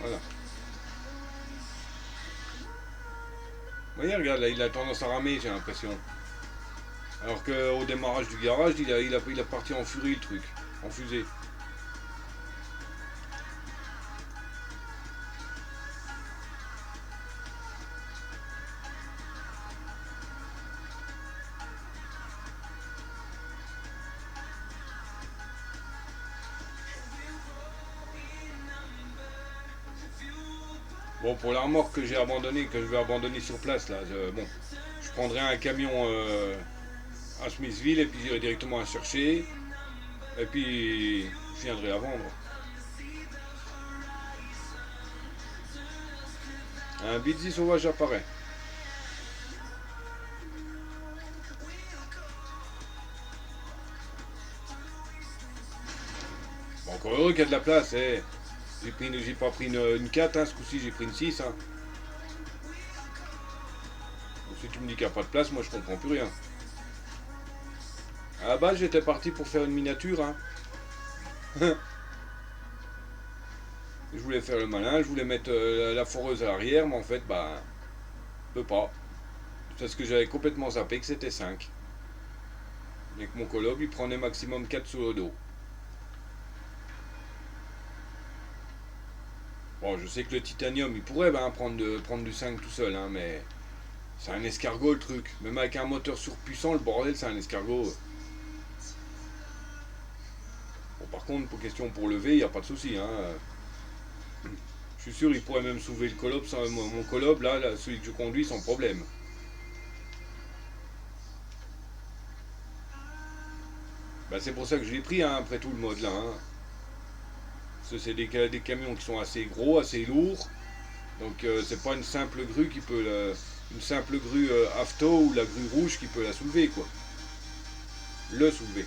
Voilà. Vous voyez, regarde, là, il a tendance à ramer, j'ai l'impression. Alors qu'au démarrage du garage, il a parti en furie le truc, en fusée. Bon, pour la remorque que j'ai abandonnée, que je vais abandonner sur place, là, bon, je prendrai un camion à Smithville et puis j'irai directement la chercher. Et puis, je viendrai la vendre. Un Bitzy sauvage apparaît. Bon, encore heureux qu'il y a de la place, eh. J'ai pas pris une 4, hein, ce coup-ci j'ai pris une 6. Hein. Donc, si tu me dis qu'il n'y a pas de place, moi je comprends plus rien. À la base, j'étais parti pour faire une miniature. Hein. Je voulais faire le malin, je voulais mettre la foreuse à l'arrière, mais en fait, bah, je peux pas. Parce que j'avais complètement zappé que c'était 5. Et que mon coloc, il prenait maximum 4 sur le dos. Bon, je sais que le titanium, il pourrait prendre du 5 tout seul, hein, mais c'est un escargot le truc. Même avec un moteur surpuissant, le bordel, c'est un escargot. Bon, par contre, pour question pour lever, il n'y a pas de souci. Hein. Je suis sûr, il pourrait même soulever le colob, mon colob, là, celui que je conduis, sans problème. Bah, c'est pour ça que je l'ai pris, hein, après tout le mode là. Hein. Parce que c'est des camions qui sont assez gros, assez lourds. Donc c'est pas une simple grue qui peut une simple grue Afto ou la grue rouge qui peut la soulever quoi. Le soulever.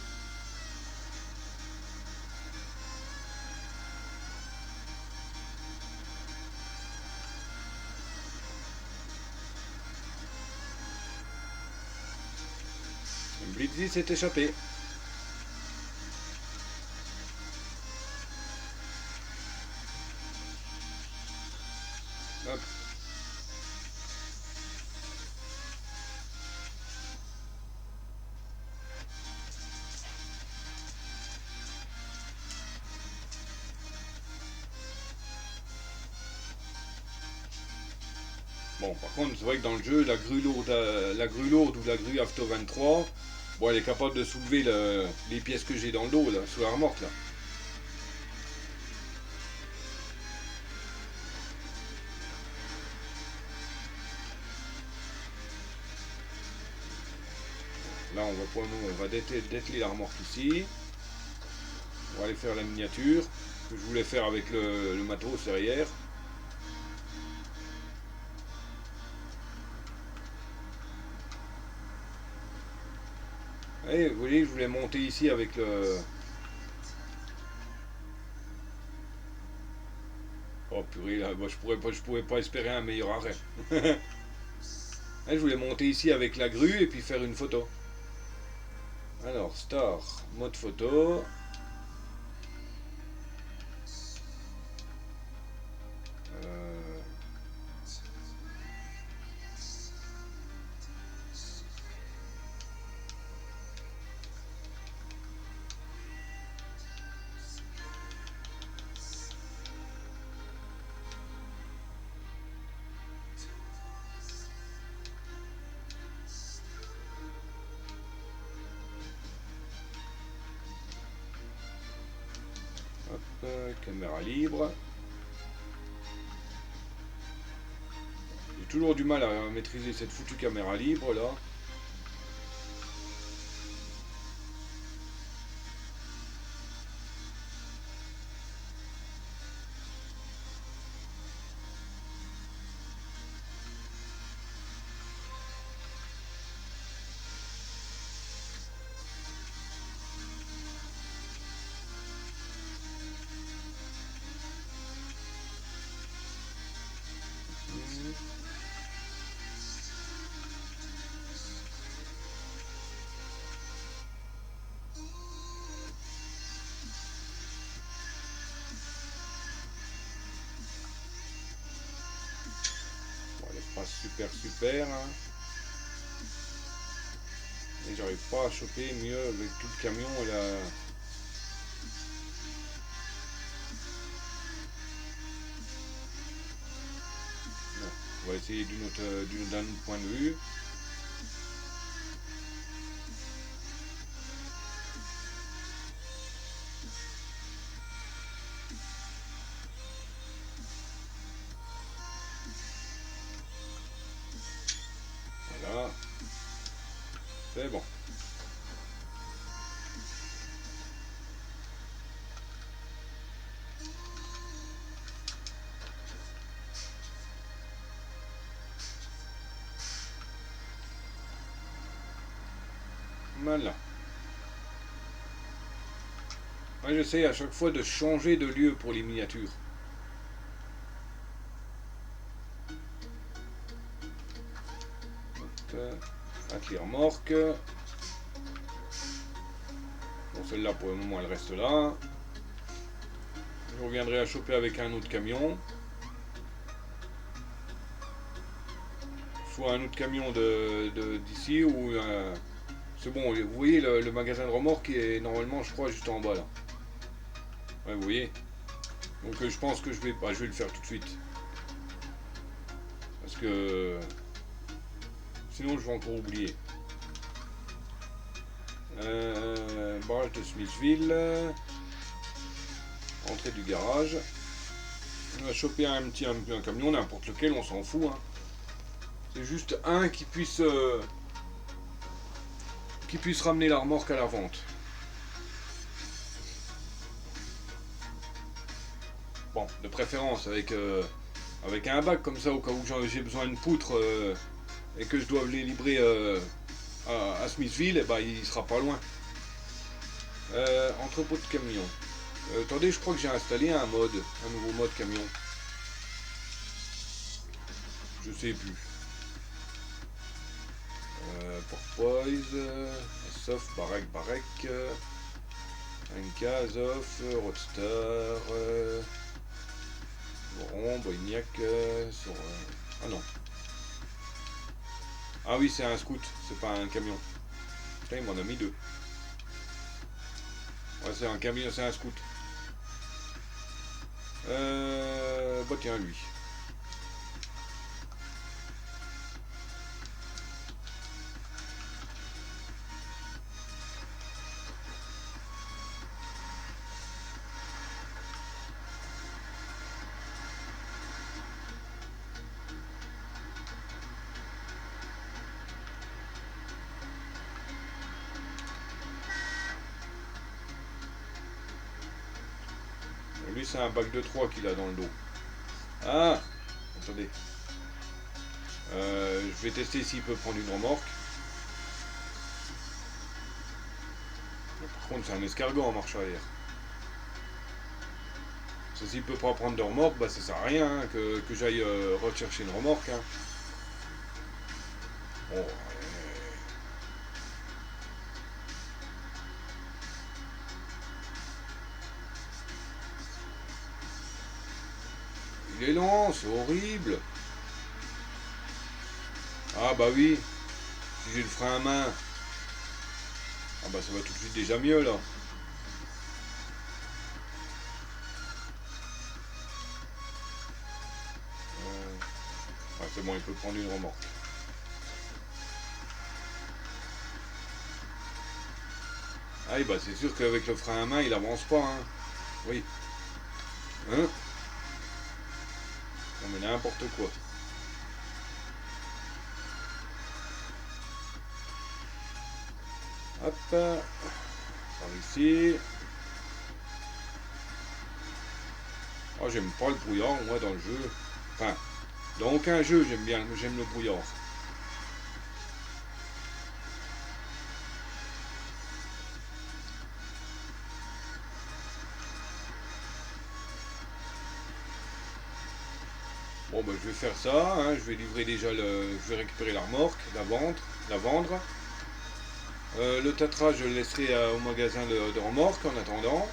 Le Blitzy s'est échappé. Hop. Bon, par contre, c'est vrai que dans le jeu, la grue lourde ou la grue Afto 23, bon, elle est capable de soulever les pièces que j'ai dans le dos, là, sous la remorque, là. Là, on va dételer la remorque ici. On va aller faire la miniature que je voulais faire avec le matos derrière. Et vous voyez, je voulais monter ici avec le... Oh purée, là, moi, je pouvais pas espérer un meilleur arrêt. Je voulais monter ici avec la grue et puis faire une photo. Alors, Star, mode photo. Caméra libre. J'ai toujours du mal à maîtriser cette foutue caméra libre là. pas super super. Hein. Et j'arrive pas à choper mieux avec tout le camion et la... Non. On va essayer d'un autre point de vue. Voilà. C'est bon. Voilà. Moi j'essaie à chaque fois de changer de lieu pour les miniatures. Atelier remorque. Bon, celle-là pour le moment elle reste là. Je reviendrai à choper avec un autre camion. Soit un autre camion d'ici ou c'est bon, vous voyez le magasin de remorque qui est normalement je crois juste en bas là. Ouais, vous voyez. Donc je pense que je vais le faire tout de suite. Parce que sinon je vais encore oublier. Barrage de Smithville. Entrée du garage. On va choper un camion, n'importe lequel, on s'en fout. Hein. C'est juste un qui puisse ramener la remorque à la vente. Bon, de préférence avec un bac comme ça au cas où j'ai besoin d'une poutre et que je dois les livrer à Smithville, et ben, il sera pas loin. Entrepôt de camion. Attendez, je crois que j'ai installé un nouveau mode camion. Je sais plus. Porpoise, Soft, Barack, Anka, Azov, Roadster, Boron, Boignac, sur... ah non. Ah oui, c'est un scoot, c'est pas un camion. Putain, il m'en a mis deux. Ouais, c'est un camion, c'est un scoot. Bah tiens, lui. Lui, c'est un bac de 3 qu'il a dans le dos. Ah, attendez. Je vais tester s'il peut prendre une remorque. Par contre, c'est un escargot en marche arrière. Ça, s'il peut pas prendre de remorque, bah ça sert à rien hein, que j'aille rechercher une remorque. Hein. Bon, il est lent, c'est horrible. Ah bah oui, si j'ai le frein à main, ah bah ça va tout de suite déjà mieux là. Ah, c'est bon, il peut prendre une remorque. Ah bah c'est sûr qu'avec le frein à main il avance pas hein. Oui. Hein? Non mais n'importe quoi. Hop. Par ici. Oh, j'aime pas le brouillard moi dans le jeu. Enfin, dans aucun jeu j'aime le brouillard. Bon bah je vais faire ça, hein. Je vais livrer déjà je vais récupérer la remorque, la vendre. Le Tatra je le laisserai au magasin de remorque en attendant.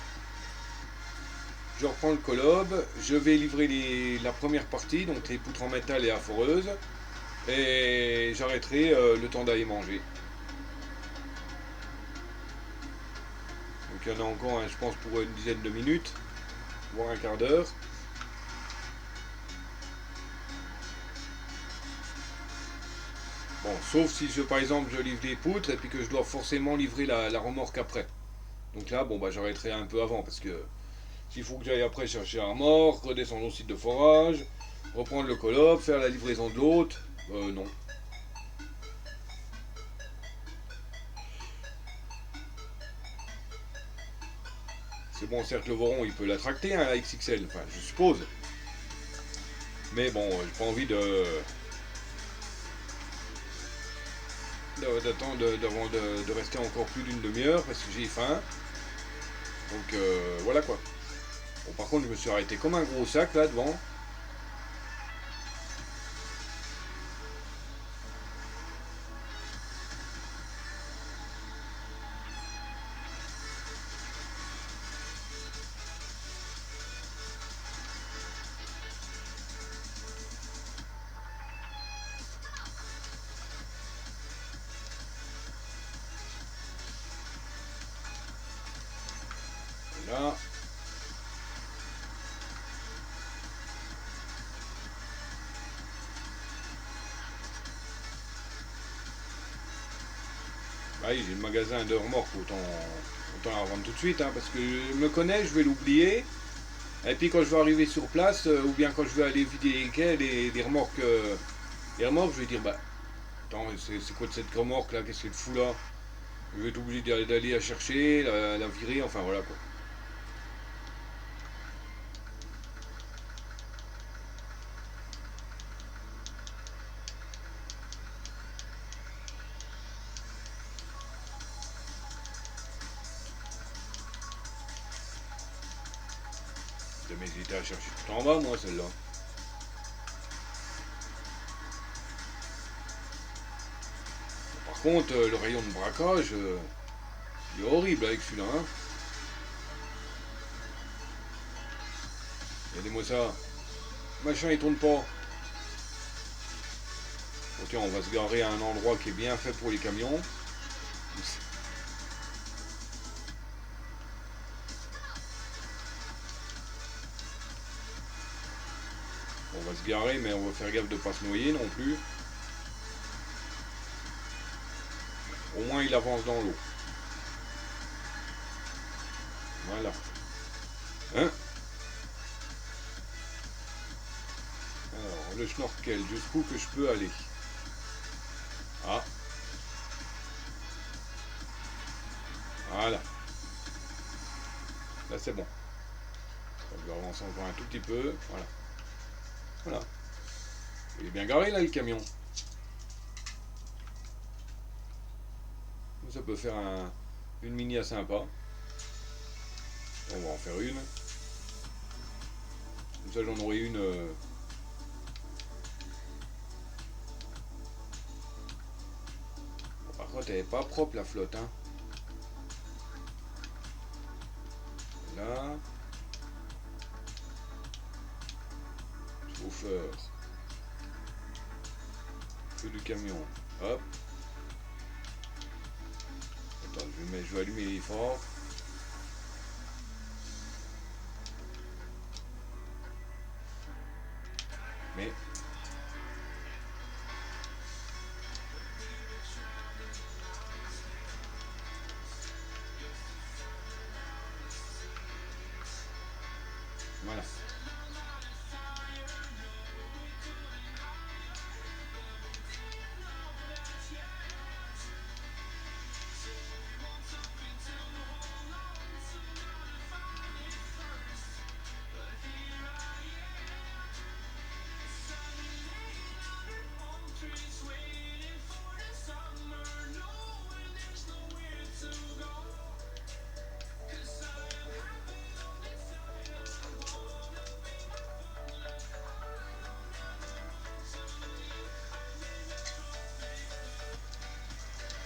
Je reprends le colob, je vais livrer la première partie, donc les poutres en métal et à foreuse. Et j'arrêterai le temps d'aller manger. Donc il y en a encore, hein, je pense, pour une dizaine de minutes, voire un quart d'heure. Bon, sauf si par exemple je livre des poutres et puis que je dois forcément livrer la remorque après. Donc là, bon, bah, j'arrêterai un peu avant parce que s'il faut que j'aille après chercher la remorque, redescendre au site de forage, reprendre le colloque, faire la livraison de l'autre, non. C'est bon, certes, le voron il peut la tracter, hein, la XXL, enfin, je suppose. Mais bon, j'ai pas envie d'attendre, de rester encore plus d'une demi-heure parce que j'ai faim. Donc voilà quoi. Bon, par contre, je me suis arrêté comme un gros sac là devant. Là. Bah oui, j'ai le magasin de remorques, autant la revendre tout de suite, hein, parce que je me connais, je vais l'oublier. Et puis quand je vais arriver sur place, ou bien quand je vais aller vider les quais, les remorques, je vais dire, bah, attends, c'est quoi de cette remorque là, qu'est-ce qu'elle fout là? Je vais être obligé d'aller la chercher, la virer, enfin voilà quoi. Mais j'étais à chercher tout en bas, moi, celle-là. Par contre, le rayon de braquage, il est horrible avec celui-là, hein. Regardez-moi ça. Machin, il tourne pas. Bon, tiens, on va se garer à un endroit qui est bien fait pour les camions. On va se garer, mais on va faire gaffe de ne pas se noyer non plus. Au moins, il avance dans l'eau. Voilà. Hein? Alors, le schnorkel, jusqu'où que je peux aller? Ah. Voilà. Là, c'est bon. On va avancer encore un tout petit peu. Voilà. Voilà. Il est bien garé, là, le camion. Ça peut faire une mini à sympa. On va en faire une. Comme ça, j'en aurai une. Par contre, elle n'est pas propre, la flotte, hein. Là. Chauffeur. Feu du camion. Hop. Attends, je vais allumer les phares. Mais voilà.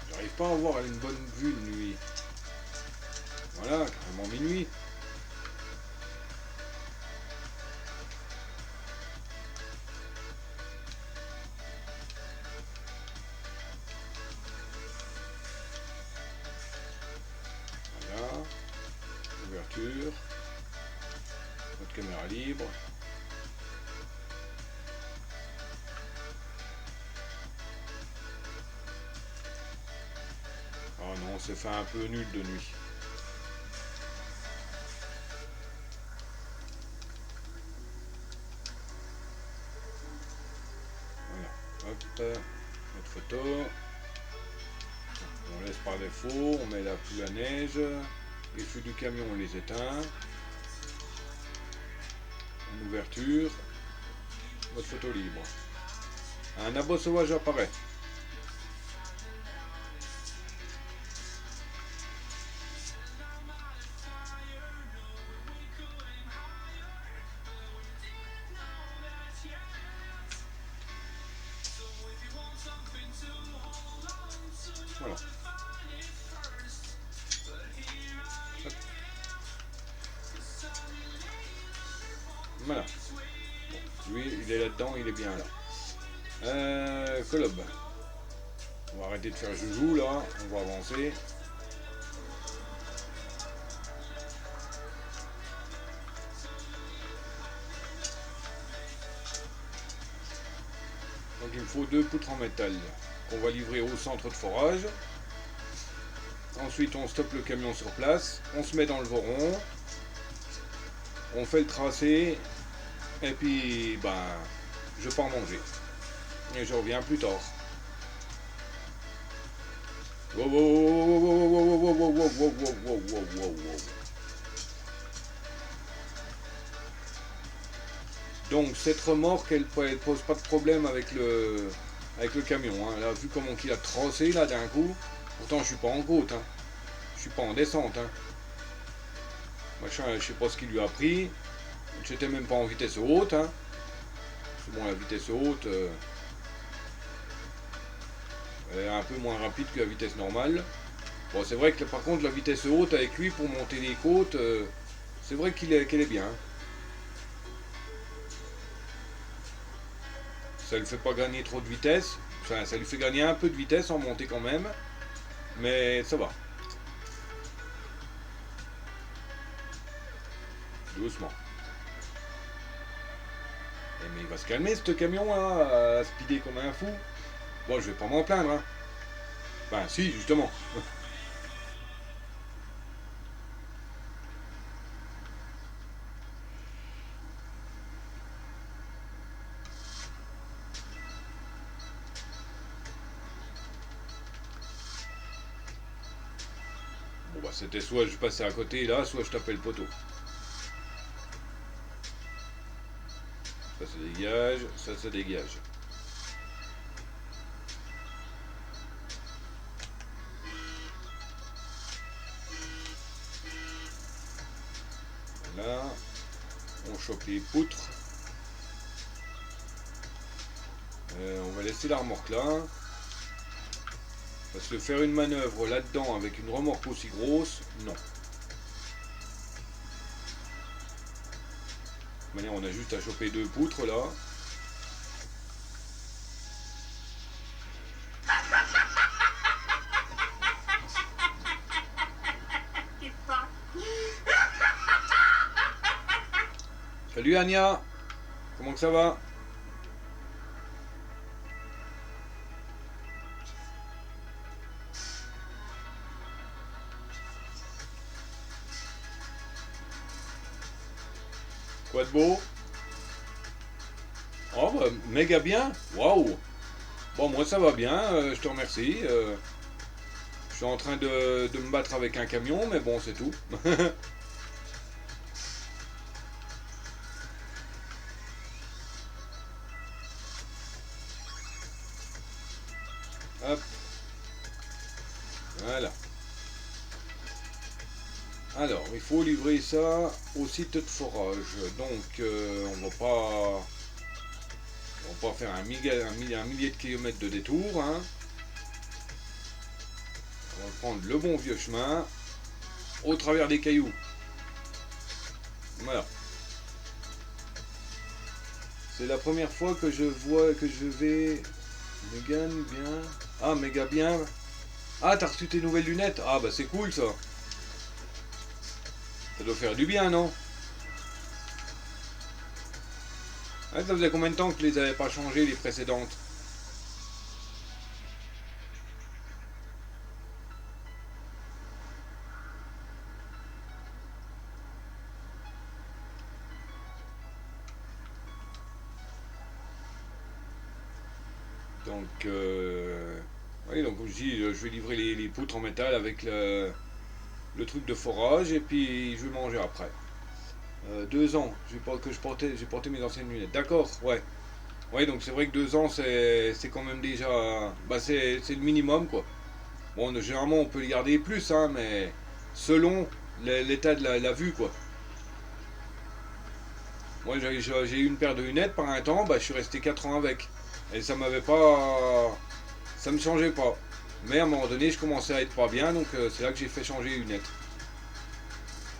J'arrive pas à avoir une bonne vue de nuit. Voilà, carrément minuit. ouverture. Notre caméra libre. Oh non, c'est fait un peu nul de nuit. Voilà, hop, notre photo. On laisse par défaut, on met la neige. Les feux du camion, on les éteint. En ouverture. Votre photo libre. Un abo sauvage apparaît. Voilà. Voilà. Bon, lui, il est là-dedans, il est bien là. Colob. On va arrêter de faire joujou là, on va avancer. Donc il me faut 2 poutres en métal qu'on va livrer au centre de forage. Ensuite on stoppe le camion sur place, on se met dans le voron, on fait le tracé et puis ben je pars manger. Et je reviens plus tard. Wow, wow, wow, wow, wow, wow, wow, wow, wow, wow, wow, wow, wow. Donc cette remorque elle pose pas de problème avec le camion. Hein. Là vu comment il a tracé là d'un coup. Pourtant je suis pas en côte. Hein. Je suis pas en descente. Hein. Machin, je sais pas ce qu'il lui a pris. J'étais même pas en vitesse haute. Hein. C'est bon la vitesse haute. Elle est un peu moins rapide que la vitesse normale. Bon c'est vrai que par contre la vitesse haute avec lui pour monter les côtes, c'est vrai qu'elle est bien. Ça ne fait pas gagner trop de vitesse. Enfin, ça lui fait gagner un peu de vitesse en montée quand même. Mais ça va. Doucement. Mais il va se calmer ce camion là, à speeder comme un fou. Bon, je vais pas m'en plaindre. Hein. Ben si, justement. Bon bah c'était soit je passais à côté là, soit je tapais le poteau. Ça se dégage, ça se dégage. Là, on chope les poutres. On va laisser la remorque là. Parce que faire une manœuvre là-dedans avec une remorque aussi grosse, non. De toute manière, on a juste à choper 2 poutres là. Salut Anya, comment que ça va? Quoi de beau? Oh bah méga bien, waouh! Bon moi ça va bien, je te remercie. Je suis en train de me battre avec un camion, mais bon c'est tout. Hop. Voilà. Alors, il faut livrer ça au site de forage. Donc, on va pas faire un millier de kilomètres de détour. Hein. On va prendre le bon vieux chemin au travers des cailloux. Voilà. C'est la première fois que je vois que je vais... Megan, bien. Ah, méga bien. Ah, t'as reçu tes nouvelles lunettes. Ah, bah c'est cool ça. Ça doit faire du bien, non? Ah, ça faisait combien de temps que je les avais pas changées, les précédentes? Donc, oui, donc comme je dis, je vais livrer les poutres en métal avec le truc de forage et puis je vais manger après. 2 ans, j'ai porté mes anciennes lunettes. D'accord, ouais. Ouais, donc c'est vrai que 2 ans, c'est quand même déjà. Bah, c'est le minimum, quoi. Bon, généralement, on peut les garder plus, hein, mais selon l'état de la vue, quoi. Moi, j'ai eu une paire de lunettes par un temps, bah, je suis resté 4 ans avec. Et ça m'avait pas. Ça me changeait pas. Mais à un moment donné, je commençais à être pas bien, donc c'est là que j'ai fait changer les lunettes.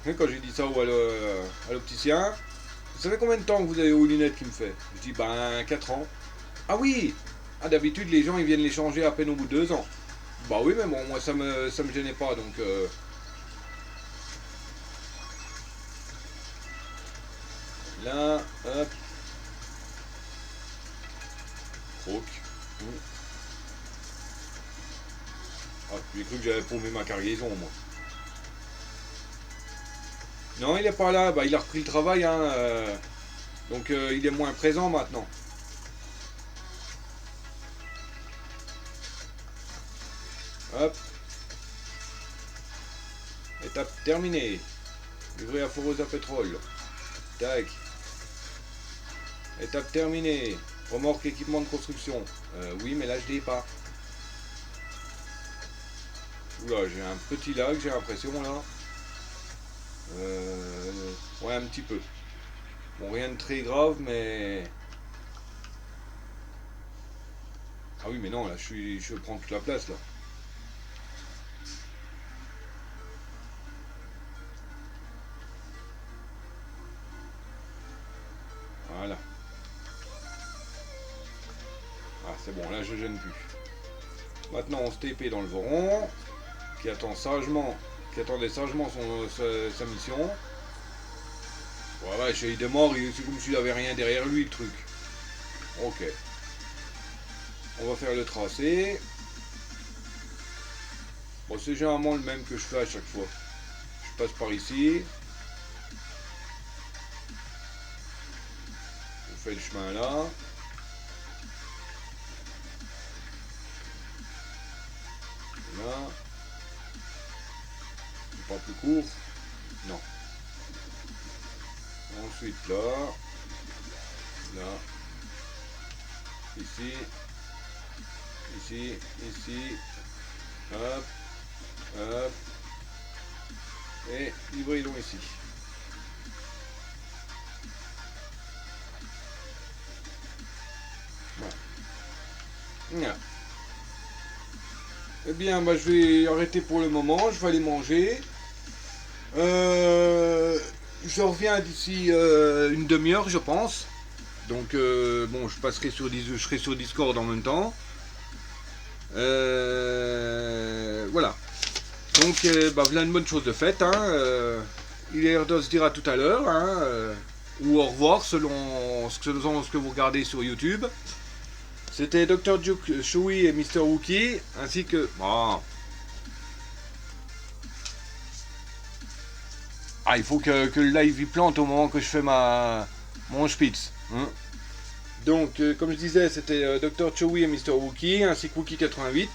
Et quand j'ai dit ça à l'opticien, vous savez combien de temps que vous avez aux lunettes qu'il me fait? Je dis, ben 4 ans. Ah oui. Ah, d'habitude, les gens, ils viennent les changer à peine au bout de 2 ans. Bah oui, mais bon, moi, ça me gênait pas, donc... Là, hop. Croc. Ah, j'ai cru que j'avais paumé ma cargaison, moi. Non, il est pas là. Bah, il a repris le travail, hein. Donc, il est moins présent maintenant. Hop. Étape terminée. Livré à foreuse à pétrole. Tac. Étape terminée. Remorque équipement de construction. Oui, mais là, je l'ai pas. Oula, j'ai un petit lag, j'ai l'impression, là. Ouais, un petit peu. Bon, rien de très grave, mais... Ah oui, mais non, là, je prends toute la place, là. Voilà. Ah, c'est bon, là, je gêne plus. Maintenant, on se TP dans le voron, qui attendait sagement sa mission. Voilà, il est mort, c'est comme s'il n'avait rien derrière lui, le truc. Ok. On va faire le tracé. Bon, c'est généralement le même que je fais à chaque fois. Je passe par ici. Je fais le chemin là. Là. Pas plus court. Non. Ensuite là. Là. Ici. Ici. Ici. Hop. Hop. Et livraison ici. Voilà. Eh bien, bah, je vais arrêter pour le moment. Je vais aller manger. Je reviens d'ici une demi-heure, je pense. Donc, bon, je serai sur Discord en même temps. Voilà. Donc, bah, voilà une bonne chose de faite. Hein. Il est l'heure de se dire à tout à l'heure. Hein, ou au revoir selon ce que vous regardez sur YouTube. C'était Dr. Duke, Chewie et Mr. Wookie, ainsi que... Oh. Ah, il faut que le live y plante au moment que je fais mon spitz. Hein. Donc, comme je disais, c'était Dr. Chewie et Mr. Wookie, ainsi que Wookie88.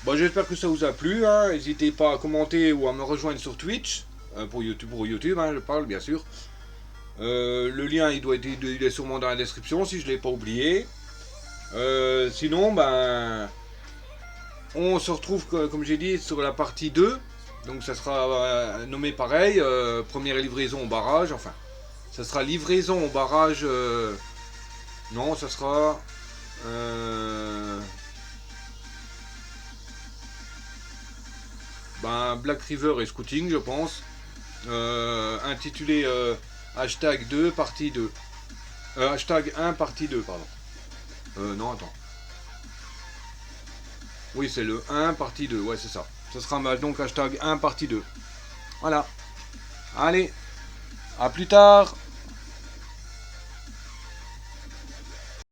Bon, j'espère que ça vous a plu. Hein. N'hésitez pas à commenter ou à me rejoindre sur Twitch, pour YouTube hein, je parle bien sûr. Le lien, il est sûrement dans la description, si je ne l'ai pas oublié. Sinon, ben, on se retrouve, comme j'ai dit, sur la partie 2. Donc ça sera nommé pareil, première livraison au barrage, enfin, ça sera livraison au barrage, non, ça sera, ben, Black River et Scouting, je pense, intitulé hashtag 2, partie 2, hashtag 1, partie 2, pardon. Non, attends. Oui, c'est le 1, partie 2, ouais, c'est ça. Ce sera donc hashtag 1, partie 2. Voilà. Allez, à plus tard.